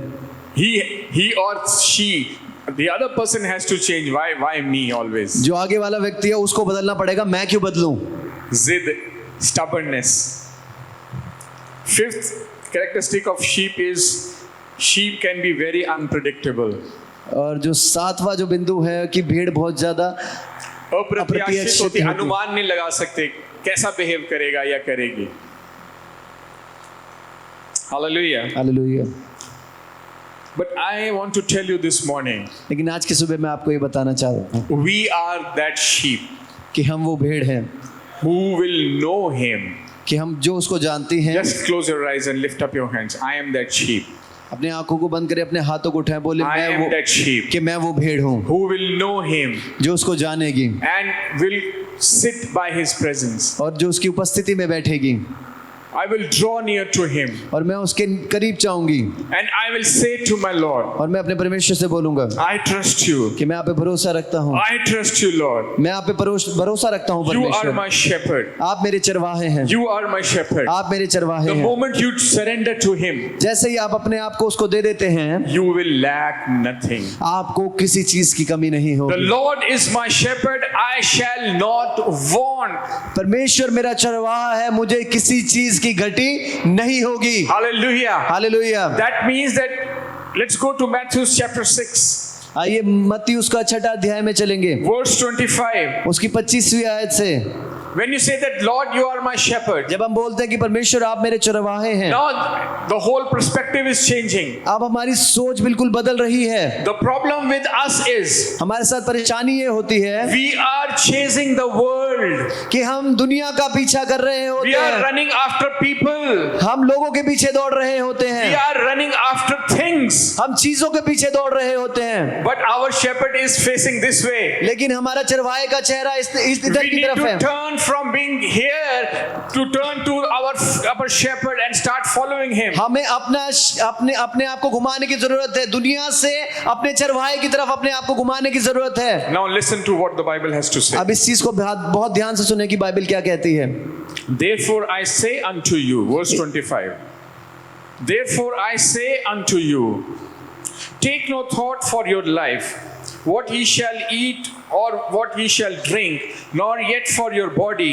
He or she, the other person has to change. Why me always? जो आगे वाला व्यक्ति है उसको बदलना पड़ेगा, मैं क्यों बदलूं? Zid, stubbornness. Fifth characteristic of sheep is sheep can be very unpredictable. और जो सातवां जो बिंदु है कि भेड़ बहुत ज्यादा अप्रत्याशित होती, अनुमान नहीं लगा सकते कैसा बिहेव करेगा या करेगी। Hallelujah. Hallelujah. But I want to tell you this morning, लेकिन आज की सुबह मैं आपको ये बताना चाहता हूँ we are that sheep कि हम वो भेड़ हैं who will know him. कि हम जो उसको जानती हैं। Just close your eyes and lift up your hands. I am that sheep. अपने आंखों को बंद करें, अपने हाथों को उठाएं, बोले I मैं am वो that sheep कि मैं वो भेड़ हूँ who will know him जो उसको जानेगी and will sit by his presence. और जो उसकी उपस्थिति में बैठेगी I will draw near to him और मैं उसके करीब चाहूंगी and I will say to my Lord, और मैं अपने परमेश्वर से बोलूंगा I trust you. कि मैं आप पे भरोसा रखता हूँ, I trust you, Lord. मैं आप पे भरोसा रखता हूँ You are परमेश्वर। my shepherd. आप मेरे चरवाहे हैं, You are my shepherd. आप मेरे चरवाहे The हैं। moment you surrender to him, जैसे ही आप अपने आप को उसको दे देते हैं you will lack nothing. आपको किसी चीज की कमी नहीं The होगी। Lord is my shepherd, I shall not want. परमेश्वर मेरा चरवाहा है, मुझे किसी चीज की घटी नहीं होगी। Hallelujah. Hallelujah. That means that, let's go to Matthew chapter 6, आइए मत्ती उसका 6 अध्याय में चलेंगे, verse 25. उसकी 25वीं आयत से। When you say that, Lord, you are my shepherd, जब हम बोलते हैं कि परमेश्वर आप मेरे चरवाहे हैं, now the whole perspective is changing. अब हमारी सोच बिल्कुल बदल रही है। The problem with us is हमारे साथ परेशानी ये होती है we are chasing the world. कि हम दुनिया का पीछा कर रहे होते We are हैं, running after people. हम लोगों के पीछे दौड़ रहे होते We हैं, are running after things. हम चीजों के पीछे दौड़ रहे होते हैं। But our shepherd is facing this way. लेकिन हमारा चरवाहे का चेहरा इस इधर We की need तरफ to है। turn from being here to turn to our shepherd and start following him. हमें अपने आप को घुमाने की जरूरत है, दुनिया से अपने चरवाहे की तरफ अपने आप को घुमाने की जरूरत है। Now listen to what the Bible has to say. अब इस चीज को बहुत ध्यान से सुने कि बाइबल क्या कहती है। Therefore I say unto you, verse 25. Therefore I say unto you, take no thought for your life, what ye shall eat or what ye shall drink, nor yet for your body,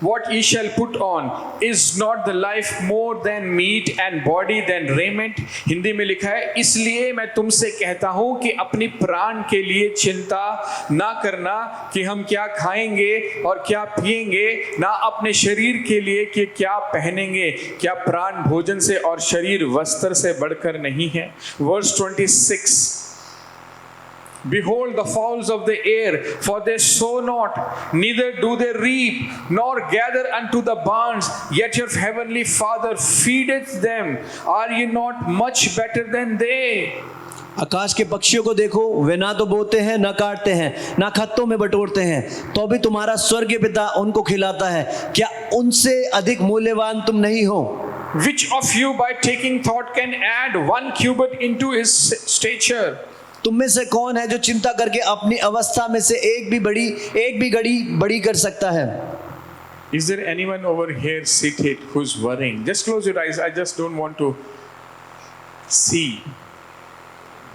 what ye shall put on. Is not the life more than meat and body than raiment? Hindi में लिखा है, इसलिए मैं तुमसे कहता हूं कि अपनी प्राण के लिए चिंता ना करना कि हम क्या खाएंगे और क्या पिएंगे, ना अपने शरीर के लिए कि क्या पहनेंगे। क्या प्राण भोजन से और शरीर वस्त्र से बढ़कर नहीं है? Verse 26. Behold the fowls of the air, for they sow not, neither do they reap, nor gather unto the barns, yet your heavenly Father feedeth them. Are ye not much better than they? आकाश के पक्षियों को देखो, वे ना तो बोते हैं, ना काटते हैं, ना खत्तों में बटोरते हैं, तो भी तुम्हारा स्वर्गीय पिता उनको खिलाता है। क्या उनसे अधिक मूल्यवान तुम नहीं हो? Which of you by taking thought can add 1 cubit into his stature? तुम में से कौन है जो चिंता करके अपनी अवस्था में से एक भी घड़ी बड़ी कर सकता है? Is there anyone over here seated who's worrying? Just close your eyes. I just don't want to see.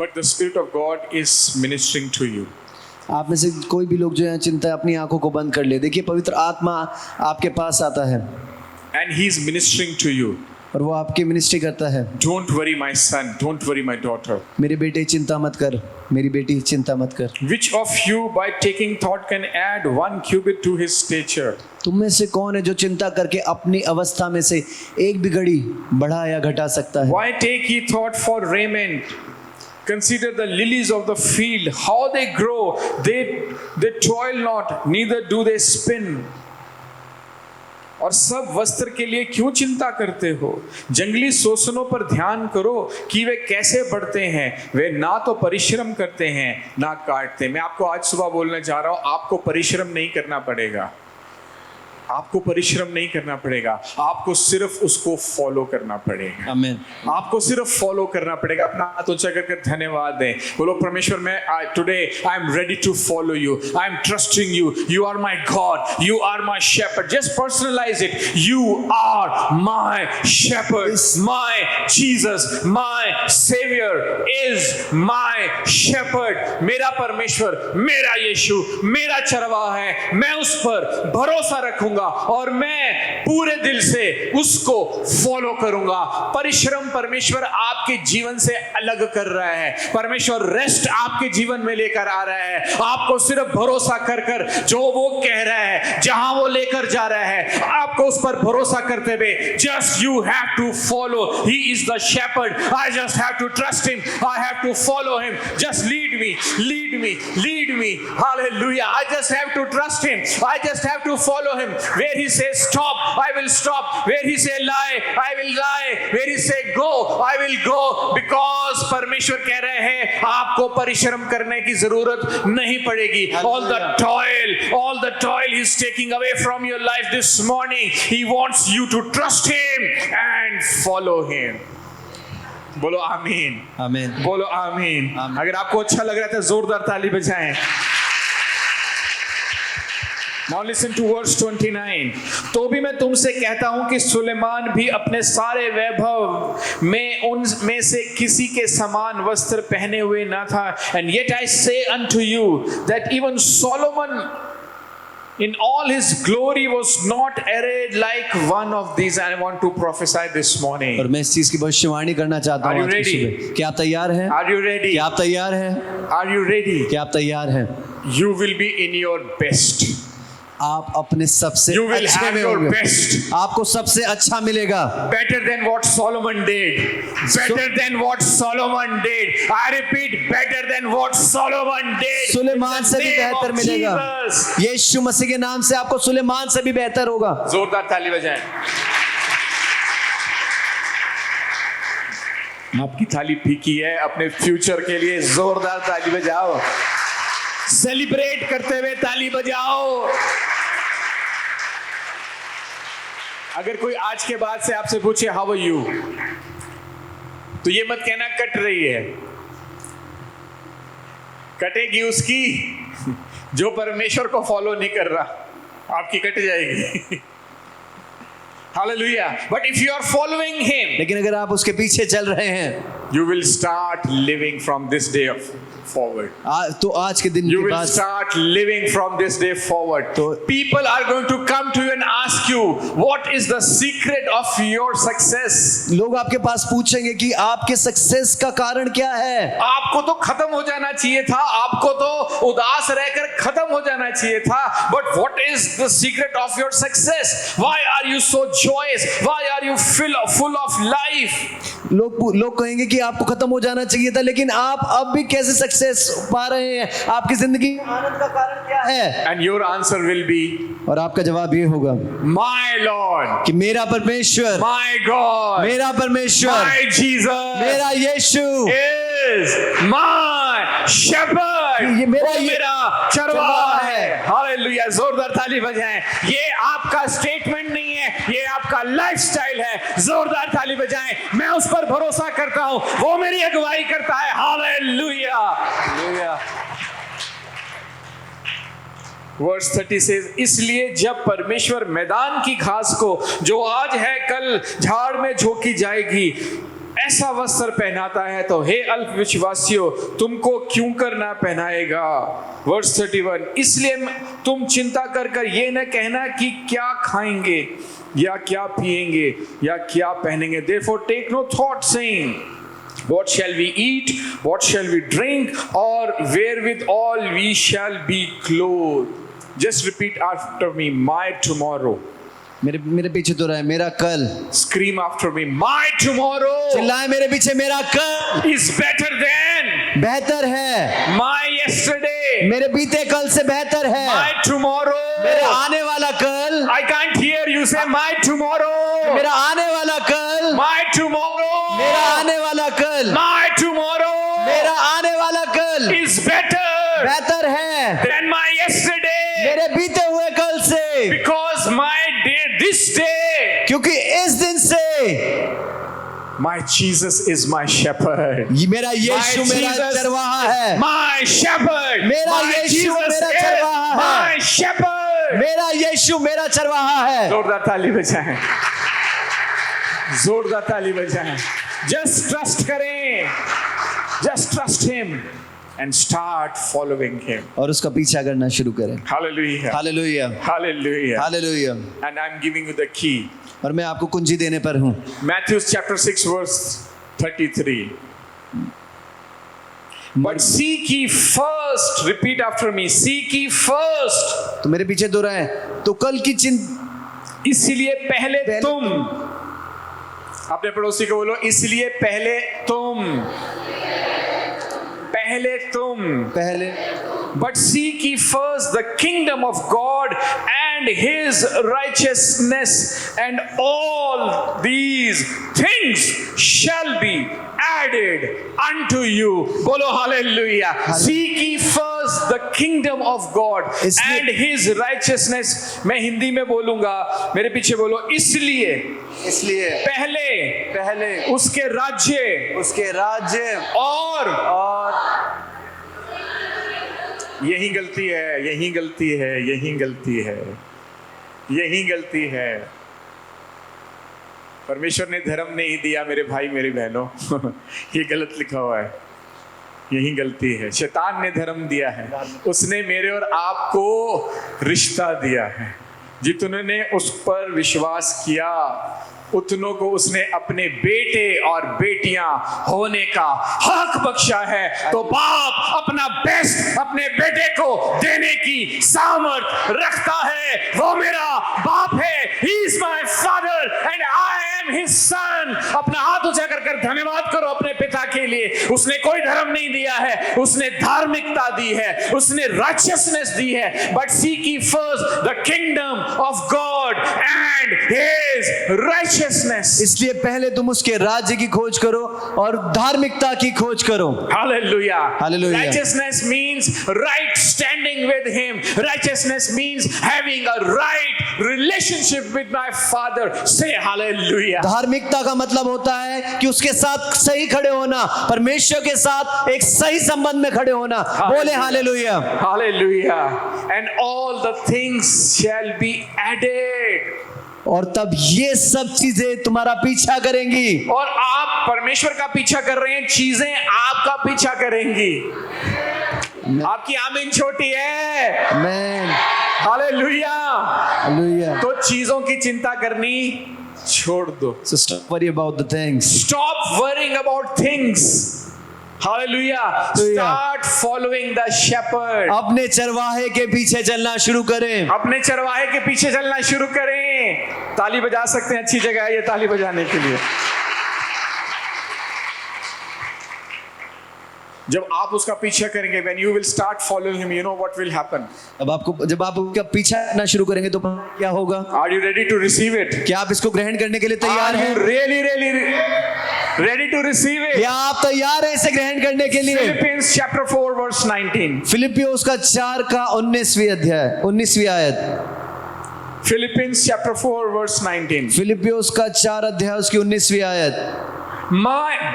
But the Spirit of God is ministering to you. आप में से कोई भी लोग जो है चिंता अपनी आंखों को बंद कर ले। देखिए पवित्र आत्मा आपके पास आता है And He's ministering to you. और वो आपकी मिनिस्ट्री करता है। Don't worry, my son. Don't worry, my daughter. मेरे बेटे चिंता मत कर, मेरी बेटी चिंता मत कर। Which of you, by taking thought, can add 1 cubit to his stature? तुम में से कौन है जो चिंता करके अपनी अवस्था में से एक भी घड़ी बढ़ा या घटा सकता है? Why take ye thought for raiment? Consider the lilies of the field, how they grow. They toil not, neither do they spin. और सब वस्त्र के लिए क्यों चिंता करते हो? जंगली सोसनों पर ध्यान करो कि वे कैसे बढ़ते हैं। वे ना तो परिश्रम करते हैं ना काटते। मैं आपको आज सुबह बोलने जा रहा हूं, आपको परिश्रम नहीं करना पड़ेगा। आपको परिश्रम नहीं करना पड़ेगा, आपको सिर्फ उसको फॉलो करना पड़ेगा। आमीन। आपको सिर्फ फॉलो करना पड़ेगा। अपना हाथ ऊंचा कर धन्यवाद दें। बोलो परमेश्वर, मैं today I am ready to follow you, I am trusting you, you are my God, you are my shepherd. Just personalise it, you are my shepherd, my Jesus, my saviour is my shepherd. मेरा परमेश्वर, मेरा यीशु, मेरा चरवाहा है। मैं उस पर भरोसा रखूंगा और मैं पूरे दिल से उसको फॉलो करूंगा। परिश्रम परमेश्वर आपके जीवन से अलग कर रहा है। परमेश्वर रेस्ट आपके जीवन में लेकर आ रहा है। आपको सिर्फ भरोसा कर कर जो वो कह रहा है, जहां वो लेकर जा रहा है, आपको उस पर भरोसा करते हुए just you have to follow. He is the shepherd, I just have to trust him, I have to follow him. Just lead me, lead me, lead me. Hallelujah. I just have to trust him, I just have to follow him. Where he says stop, I will stop. Where he say lie, I will lie. Where he say go, I will go. Because परमेश्वर कह रहे हैं आपको परिश्रम करने की जरूरत नहीं पड़ेगी। All the toil he's taking away from your life this morning. He wants you to trust him and follow him. बोलो आमीन। आमीन। बोलो आमीन। अगर आपको अच्छा लग रहा है तो जोरदार ताली बजाएं। Now listen to verse 29. तो भी मैं तुमसे कहता हूं कि सुलेमान भी अपने सारे वैभव में उनमें से किसी के समान वस्त्र पहने हुए न था। And yet I say unto you that even Solomon in all his glory was not arrayed like one of these. I want to prophesy this morning. और मैं इस चीज की भविष्यवाणी करना चाहता हूँ आज की सुबह। क्या आप तैयार हैं? Are you ready? क्या आप तैयार हैं? Are you ready? क्या आप तैयार हैं? You will be in your best. आप अपने सबसे You will अच्छे have में your होंगे। best. आपको सबसे अच्छा मिलेगा। Better than what Solomon did. Better than what Solomon did. I repeat, better than what Solomon did. Suleman से भी बेहतर मिलेगा। यीशु मसीह के नाम से आपको सुलेमान से भी बेहतर होगा। जोरदार ताली बजाएं। आपकी थाली फीकी है, अपने फ्यूचर के लिए जोरदार ताली बजाओ। सेलिब्रेट करते हुए ताली बजाओ। अगर कोई आज के बाद से आपसे पूछे हाउ आर यू, तो ये मत कहना कट रही है। कटेगी उसकी जो परमेश्वर को फॉलो नहीं कर रहा, आपकी कट जाएगी। Hallelujah. But if you are following him, लेकिन अगर आप उसके पीछे चल रहे हैं, you will start living from this day forward. तो आज के दिन You के will बाद start living from this day forward. तो People are going to come to you and ask you, what is the secret of your success? लोग आपके पास पूछेंगे कि आपके सक्सेस का कारण क्या है। आपको तो खत्म हो जाना चाहिए था, आपको तो उदास रहकर खत्म हो जाना चाहिए था। But what is the secret of your success? Why are you so joyous? Why are you full of life? लोग कहेंगे कि आपको खत्म हो जाना चाहिए था, लेकिन आप अब भी कैसे सक्सेस पा रहे हैं? आपकी जिंदगी में आनंद का कारण क्या है? And your answer will be, और आपका जवाब ये होगा, My Lord, कि मेरा परमेश्वर, my God, मेरा परमेश्वर, my Jesus, मेरा यीशु is my shepherd. ये मेरा चरवाहा है। हालेलुया। जोरदार ताली बजाएं। ये आपका स्टेटमेंट नहीं है, ये आपका लाइफस्टाइल है। जोरदार ताली बजाएं। मैं उस पर भरोसा करता हूं, वो मेरी अगुवाई करता है। हालेलुया। वर्स 30 says, इसलिए जब परमेश्वर मैदान की घास को जो आज है कल झाड़ में झोंकी जाएगी, ऐसा वस्त्र पहनाता है तो हे अल्पविश्वासियों तुमको क्यों करना पहनाएगा। वर्स 31, इसलिए तुम चिंता कर कर ये न कहना कि क्या खाएंगे या क्या पिएंगे या क्या पहनेंगे। Therefore take no thought saying, what shall we eat, what shall we drink, or wherewithal we shall be clothed. Just repeat after me, my tomorrow. मेरे पीछे तो रहे, मेरा कल। Scream after me, my tomorrow चिल्लाए मेरे पीछे, मेरा कल is better than बेहतर है, my yesterday. मेरे बीते कल से बेहतर है। My tomorrow. मेरा आने वाला कल, I can't hear you say my tomorrow. मेरा आने वाला कल, My tomorrow. मेरा आने वाला कल, My tomorrow मेरा आने वाला कल is better बेहतर है than my yesterday. मेरे बीते हुए कल से, Because my day, this day, क्योंकि इस दिन से my Jesus is my shepherd. ये मेरा यीशु My मेरा Jesus चरवाहा है, My shepherd. मेरा My यीशु Jesus मेरा is चरवाहा है। my shepherd. मेरा यीशु मेरा चरवाहा है। जोरदार ताली बजाएं, जोरदार ताली बजाएं। Just trust करें, just trust him and start following him. और उसका पीछा करना शुरू करें। Hallelujah. Hallelujah, Hallelujah. Hallelujah. And I'm giving you the key. और मैं आपको कुंजी देने पर हूँ। Matthew chapter 6 verse 33. But seek ye first, repeat after me, seek ye first. तो मेरे पीछे दो रहे, तो कल की चिंता, इसलिए पहले तुम, अपने पड़ोसी को बोलो, इसलिए पहले तुम, पहले तुम, पहले but seek ye first the kingdom of God and his righteousness, and all these things shall be added unto you. Bolo hallelujah. Seek ye first the kingdom of God and his righteousness. मैं हिंदी में बोलूंगा, मेरे पीछे बोलो, इसलिए पहले उसके राज्य और यही गलती है। परमेश्वर ने धर्म नहीं दिया मेरे भाई मेरी बहनों, ये गलत लिखा हुआ है, यही गलती है। शैतान ने धर्म दिया है, उसने मेरे और आपको रिश्ता दिया है। जितनों ने उस पर विश्वास किया उतनों को उसने अपने बेटे और बेटियां होने का हक बख्शा है। तो बाप अपना बेस्ट अपने बेटे को देने की सामर्थ रखता है। वो मेरा बाप है, he is my father and I am his son। अपना हाथ ऊंचा कर धन्यवाद करो अपने पिता के लिए। उसने कोई धर्म नहीं दिया है, उसने धार्मिकता दी है, उसने righteousness दी है। But seek ye first the kingdom of God and his righteousness। इसलिए पहले तुम उसके राज्य की खोज करो और धार्मिकता की खोज करो। Hallelujah. Hallelujah. Righteousness means right standing with him. Righteousness means having a right relationship with my father. Say hallelujah. धार्मिकता का मतलब होता है कि उसके साथ सही खड़े होना, परमेश्वर के साथ एक सही संबंध में खड़े होना। बोले hallelujah. Hallelujah. And all the things shall be added. और तब ये सब चीजें तुम्हारा पीछा करेंगी। और आप परमेश्वर का पीछा कर रहे हैं, चीजें आपका पीछा करेंगी। आपकी आमीन छोटी है। आमीन। हालेलुया। हालेलुया। तो चीजों की चिंता करनी छोड़ दो। So stop worrying about the things. Stop worrying about things. Hallelujah. Start following the shepherd. अपने चरवाहे के पीछे चलना शुरू करें। अपने चरवाहे के पीछे चलना शुरू करें। ताली बजा सकते हैं, अच्छी जगह है ये ताली बजाने के लिए। जब आप उसका पीछा करेंगे, when you will start following him, you know what will happen. जब आप उसका पीछा करना शुरू करेंगे तो क्या होगा? Are you ready to receive it? क्या आप इसको ग्रहण करने के लिए तैयार हैं? Are you really ready to receive it? क्या आप तैयार हैं इसे ग्रहण करने के लिए? Philippians chapter 4 verse 19. फिलिपियोस का 4 का 19वीं आयत। Philippians chapter 4 verse 19. फिलिपियोस का 4 अध्याय उसकी 19वीं आयत।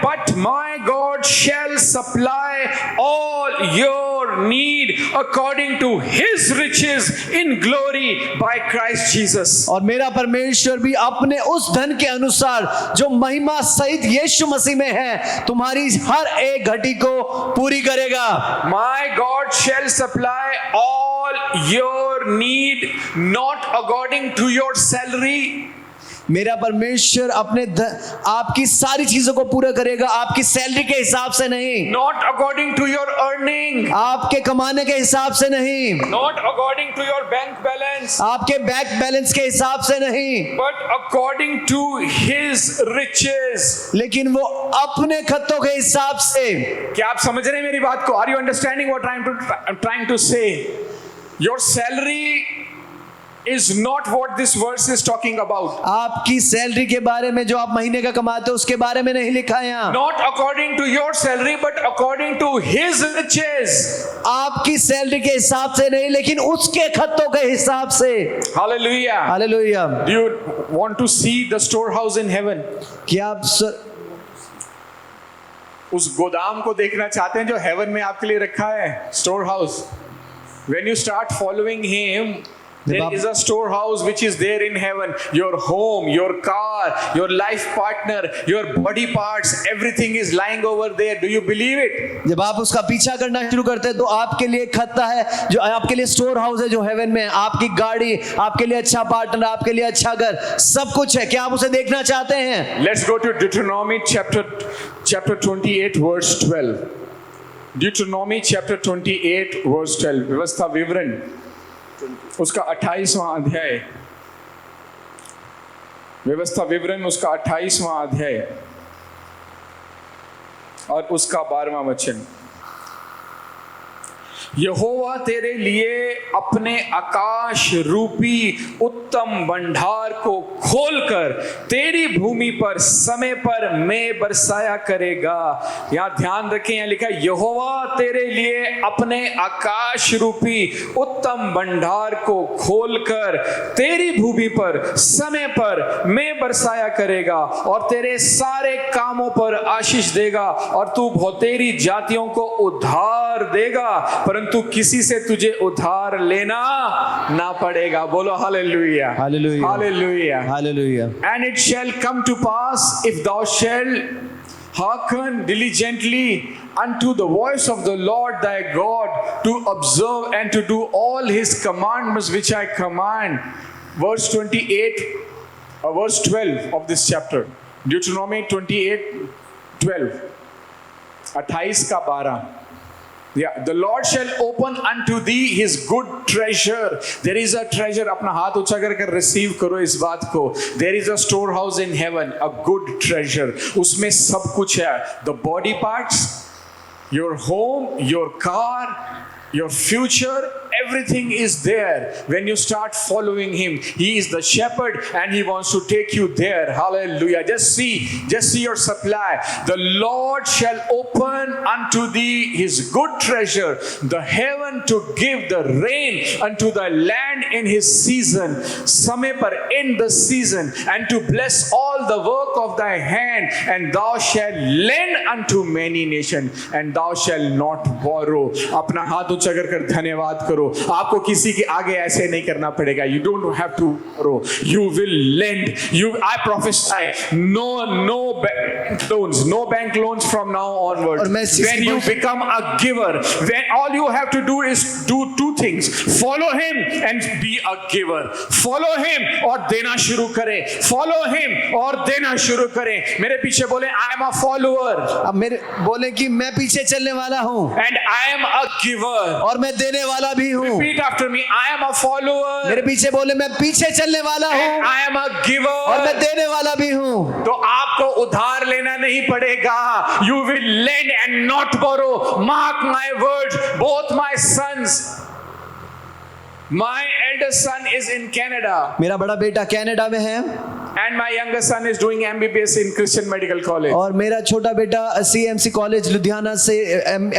But my God shall supply all your your need according to his riches in glory by Christ Jesus. और मेरा परमेश्वर भी अपने उस धन के अनुसार जो महिमा सहित यीशु मसीह में है तुम्हारी हर एक घटी को पूरी करेगा। My God shall supply all your need not according to your salary. मेरा परमेश्वर आपकी सारी चीजों को पूरा करेगा आपकी सैलरी के हिसाब से नहीं, Not according to your earning. आपके कमाने के हिसाब से नहीं, Not according to your bank balance. आपके बैंक बैलेंस के हिसाब से नहीं, But according to his riches. लेकिन वो अपने खत्तों के हिसाब से। क्या आप समझ रहे हैं मेरी बात को? Are you understanding what I'm trying to say? Your salary is not what this verse is talking about. आपकी सैलरी के बारे में जो आप महीने का कमाते हो उसके बारे में नहीं लिखा है यहाँ। Not according to your salary, but according to his riches. आपकी सैलरी के हिसाब से नहीं लेकिन उसके खत्तों के हिसाब से। Hallelujah. Hallelujah. Do you want to see the storehouse in heaven? क्या आप उस गोदाम को देखना चाहते हैं जो हेवन में आपके लिए रखा है? Store house. When you start following him, there is a storehouse which is there in heaven. Your home, your car, your life partner, your body parts, everything is lying over there. Do you believe it? जब आप उसका पीछा करना शुरू करते हैं तो आपके लिए एक खत्ता है जो आपके लिए स्टोर हाउस है जो हेवन में है। आपकी गाड़ी, आपके लिए अच्छा पार्टनर, आपके लिए अच्छा घर, सब कुछ है। क्या आप उसे देखना चाहते हैं? Let's go to Deuteronomy chapter 28 verse 12. Deuteronomy chapter 28 verse 12. व्यवस्था विवरण उसका 28वां अध्याय। व्यवस्था विवरण उसका 28वां अध्याय और उसका 12वां वचन। यहोवा तेरे लिए अपने आकाश रूपी उत्तम भंडार को खोलकर तेरी भूमि पर समय पर मैं बरसाया करेगा। यहां ध्यान रखें, यहां लिखा है यहोवा तेरे लिए अपने आकाश रूपी उत्तम भंडार को खोलकर तेरी भूमि पर समय पर मैं बरसाया करेगा और तेरे सारे कामों पर आशीष देगा और तू बहुतेरी जातियों को उद्धार देगा परंतु किसी से तुझे उधार लेना ना पड़ेगा। बोलो hallelujah, hallelujah, hallelujah, hallelujah. And it shall come to pass if thou shalt hearken diligently unto the voice of the Lord thy God to observe and to do all his commandments which I command. Verse 28, verse 12 of this chapter. Deuteronomy 28:12. 28 का 12। Yeah, the Lord shall open unto thee his good treasure. There is a treasure. अपना हाथ ऊंचा कर receive करो इस बात को। There is a storehouse in heaven, a good treasure. उसमें सब कुछ है। The body parts, your home, your car, your future, everything is there when you start following him. He is the shepherd and he wants to take you there. Hallelujah. Just see your supply. The Lord shall open unto thee his good treasure, the heaven to give the rain unto the land in his season, समय पर in the season, and to bless all the work of thy hand, and thou shalt lend unto many nations, and thou shalt not borrow. अपना हाथ ऊंचा कर धन्यवाद करो। आपको किसी के आगे ऐसे नहीं करना पड़ेगा। You don't have to borrow. You will lend. I prophesy no bank loans from now onward. When you become a giver, when all you have to do is do two things: follow him and be a giver. Follow him और देना शुरू करें। Follow him और देना शुरू करें। मेरे पीछे बोले I am a follower. अब मेरे बोले कि मैं पीछे चलने वाला हूँ And I am a giver. और मैं देने वाला भी हूँ। Repeat after me. I am a follower. मेरे पीछे बोले मैं पीछे चलने वाला And हूँ I am a giver. और मैं देने वाला भी हूँ। तो आपको उधार लेना नहीं पड़ेगा। You will lend and not borrow. Mark my words. Both my sons. My eldest son is in Canada. मेरा बड़ा बेटा कनाडा में है And my younger son is doing MBBS in Christian Medical College. और मेरा छोटा बेटा CMC कॉलेज लुधियाना से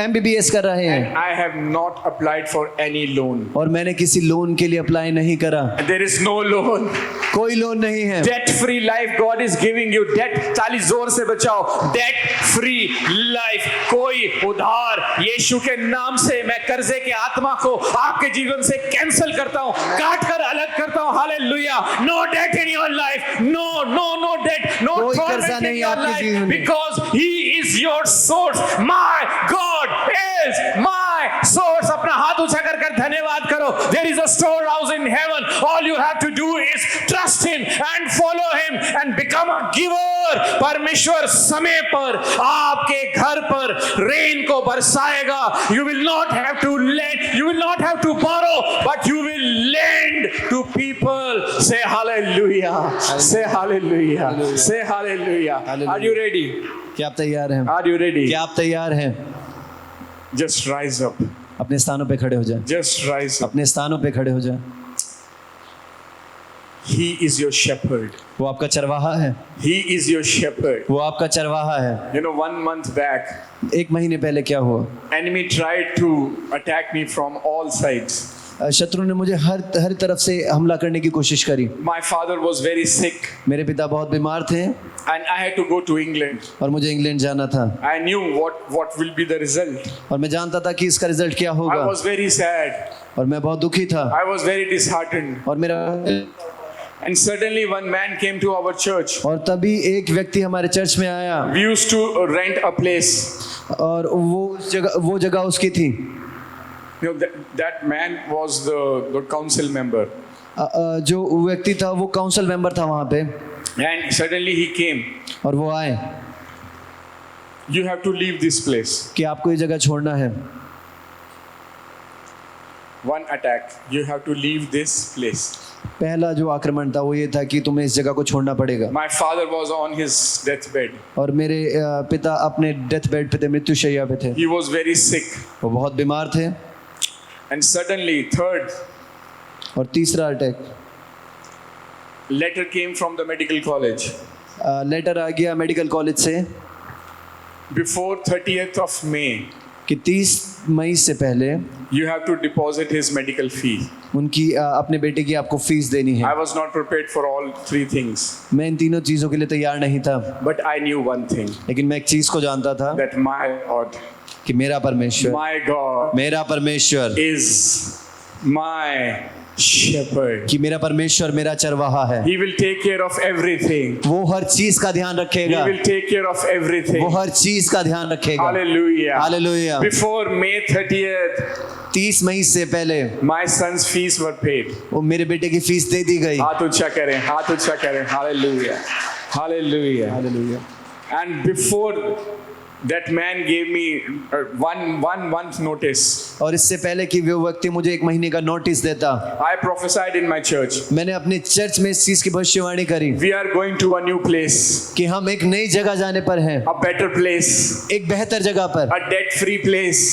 MBBS कर रहे हैं। And I have not applied for any loan. और मैंने किसी लोन के लिए अप्लाई नहीं करा। There is no loan. कोई लोन नहीं है। Debt free life God is giving you. Debt 40 जोर से बचाओ। Debt free life. कोई उधार यीशु के नाम से मैं कर्जे के आत्मा को आपके जीवन से कैंसिल करता हूँ, काट कर अलग करता हूँ। Hallelujah. No debt in your life. No debt. No कोई torment कर्जा in नहीं your आपके life जीवन में। because He is your source. My God is my source. अपना हाथ ऊंचा कर धन्यवाद करो। There is a storehouse in heaven. All you have to do is trust Him and follow Him and become a giver. परमेश्वर समय पर आपके घर पर रेन को बरसाएगा। You will not have to lend. You will not have to borrow, but you will lend to people. Say hallelujah. Say hallelujah. Say hallelujah. Are you ready? क्या आप तैयार हैं? Are you ready? क्या आप तैयार हैं? Just rise up. अपने स्थानों पे खड़े हो जाएं। Just rise up. अपने स्थानों पे खड़े हो जाएं। He is your shepherd. वो आपका चरवाहा है। He is your shepherd. वो आपका चरवाहा है। You know, 1 month back, एक महीने पहले क्या हुआ? enemy tried to attack me from all sides. शत्रु ने मुझे हर तरफ से हमला करने की कोशिश करी। My father was very sick, मेरे पिता बहुत बीमार थे and I had to go to England. और मुझे इंग्लैंड जाना था I knew what will be the result. और मैं जानता था कि इसका रिजल्ट क्या I होगा was very sad. और मैं बहुत दुखी था I was very disheartened. और मेरा And suddenly one man came to our church. और तभी एक व्यक्ति हमारे चर्च में आया We used to rent a place. और वो जगह उसकी थी। You know, that man was the council member. जो व्यक्ति था वो काउंसिल मेंबर था वहाँ पे। And suddenly he came. और वो आए You have to leave this place. कि आपको ये जगह छोड़ना है। One attack. You have to leave this place. पहला जो आक्रमण था वो ये था कि तुम्हें इस जगह को छोड़ना पड़ेगा। My father was on his deathbed. और मेरे पिता अपने डेथ बेड पे थे, मृत्युशैया पे थे। He was very sick. वो बहुत बीमार थे। And suddenly, third और तीसरा attack, letter came from the medical college. Letter आ गया मेडिकल कॉलेज से Before 30th of May, कि 30 मई से पहले you have to deposit his medical fee. उनकी अपने बेटे की आपको फीस देनी है। I was not prepared for all three things. मैं इन तीनों चीज़ों के लिए तैयार नहीं था, But I knew one thing, लेकिन मैं एक चीज़ को जानता था that my God, कि मेरा परमेश्वर is my shepherd. कि मेरा परमेश्वर मेरा चरवाहा है। He will take care of everything. वो हर चीज का ध्यान He रखेगा। will take care of everything. वो हर चीज का ध्यान रखेगा। Hallelujah. Hallelujah. Before May 30th, 30 मई से पहले my son's fees were paid. वो मेरे बेटे की फीस दे दी गई। हाथ ऊंचा करें, हाथ ऊंचा करें। Hallelujah. Hallelujah. Hallelujah. And before that man gave me one month notice. और इससे पहले कि वो व्यक्ति मुझे 1 महीने का नोटिस देता, I prophesied in my church. मैंने अपने चर्च में इस चीज की भविष्यवाणी करी We are going to a new place, कि हम एक नई जगह जाने पर हैं, a better place, एक बेहतर जगह पर, a debt-free place.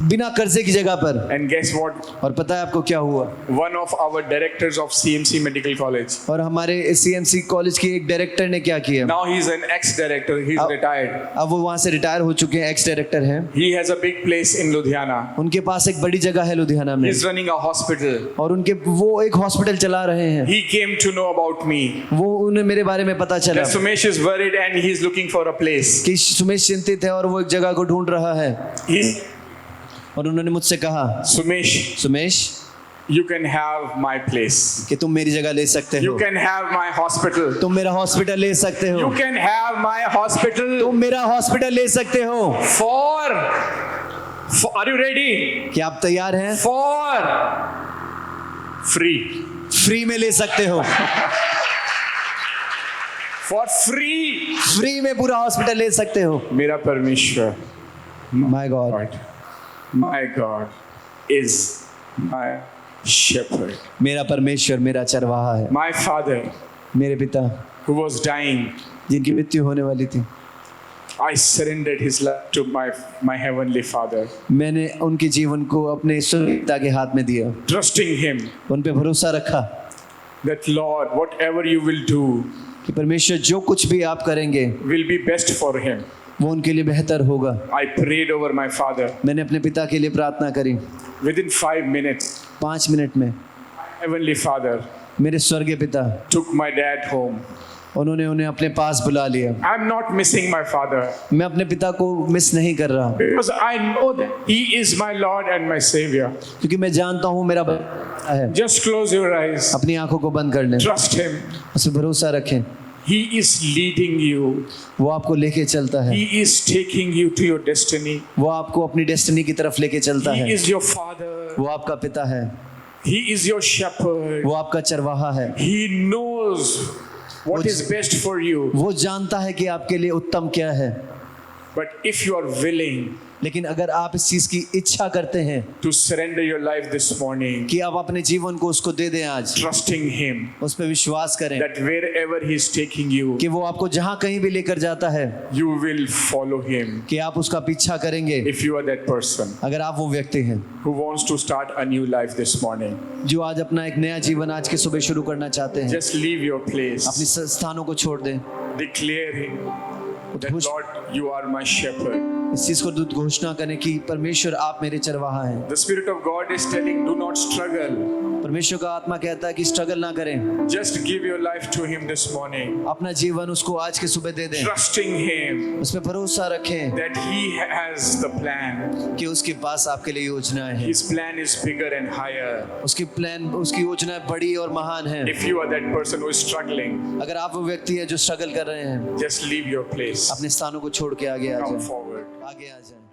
बिना कर्जे की जगह पर। And guess what? और पता है आपको क्या हुआ? One of our directors of CMC Medical College. और हमारे CMC कॉलेज की एक डायरेक्टर ने क्या किया? Now he's an ex-director. He's retired. अब वो वहाँ से रिटायर हो चुके हैं, एक्स डायरेक्टर हैं। He has a big place in Ludhiana. उनके पास एक बड़ी जगह है लुधियाना में He's running a hospital. और वो एक हॉस्पिटल चला रहे हैं। He came to know about me. वो उन्हें मेरे बारे में पता चला That Sumesh is worried and he's looking for a place. कि सुमेश चिंतित है और वो एक जगह को ढूंढ रहा है। और उन्होंने मुझसे कहा, Sumesh you can have my place. कि तुम मेरी जगह ले सकते You हो, can have my hospital. तुम मेरा हॉस्पिटल ले सकते हो, You can have my hospital. तुम मेरा हॉस्पिटल ले सकते हो। For are you ready? क्या आप तैयार हैं? For free. फ्री में ले सकते हो, For free. फ्री में पूरा हॉस्पिटल ले सकते हो। मेरा परमेश्वर, my God, my God is my shepherd. मेरा परमेश्वर मेरा चरवाहा है। My father, मेरे पिता who was dying, जिनकी मृत्यु होने वाली थी, I surrendered his life to my heavenly Father, मैंने उनके जीवन को अपने स्वर्गीय पिता के हाथ में दिया, trusting him उन पे भरोसा रखा that Lord, whatever you will do, कि परमेश्वर जो कुछ भी आप करेंगे will be best for him. वो उनके लिए बेहतर होगा। I prayed over my father. मैंने अपने पिता के लिए प्रार्थना करी। Within 5 minutes, 5 मिनट में Heavenly Father मेरे स्वर्गीय पिता took my dad home. उन्होंने उन्हें अपने पास बुला लिया। I'm not missing my father मैं अपने पिता को मिस नहीं कर रहा, because I know that he is my Lord and my Savior. क्योंकि मैं जानता हूँ मेरा पिता है। Just close your eyes. अपनी आंखों को बंद कर लें, Trust him. उस पर भरोसा रखें। He is leading you. वो आपको लेके चलता है, He is taking you to your destiny. वो आपको अपनी डेस्टिनी की तरफ लेके चलता He है। is your father. वो आपका पिता है, He is your shepherd. वो आपका चरवाहा है। He knows what is best for you. वो जानता है कि आपके लिए उत्तम क्या है। But if you are willing लेकिन अगर आप इस चीज की इच्छा करते हैं to surrender your life this morning, कि आप अपने जीवन को उसको दे दें आज, trusting him उस पर विश्वास करें that wherever he is taking you, कि वो आपको जहां कहीं भी लेकर जाता है you will follow him. कि आप उसका पीछा करेंगे। If you are that person अगर आप वो व्यक्ति हैं who wants to start a new life this morning, जो आज अपना एक नया जीवन आज के सुबह शुरू करना चाहते हैं, just leave your place. अपने स्थानों को छोड़ दें, Declaring that Lord, you are my shepherd. इस चीज को घोषणा करें कि परमेश्वर आप मेरे चरवाहा हैं। The Spirit of God is telling, do not struggle. परमेश्वर का आत्मा कहता है कि स्ट्रगल ना करें, Just give your life to him this morning. अपना जीवन उसको आज के सुबह दे दें, Trusting him उस पर भरोसा रखें that he has the plan. कि उसके पास आपके लिए योजनाएं हैं। His plan is bigger and higher. उसकी योजनाएं बड़ी और महान हैं। If you are that person who is struggling, अगर आप वो व्यक्ति हैं जो स्ट्रगल कर रहे हैं, just leave your place. अपने स्थानों को छोड़ के आगे आ Come जाएं, forward. आगे आ जाएं।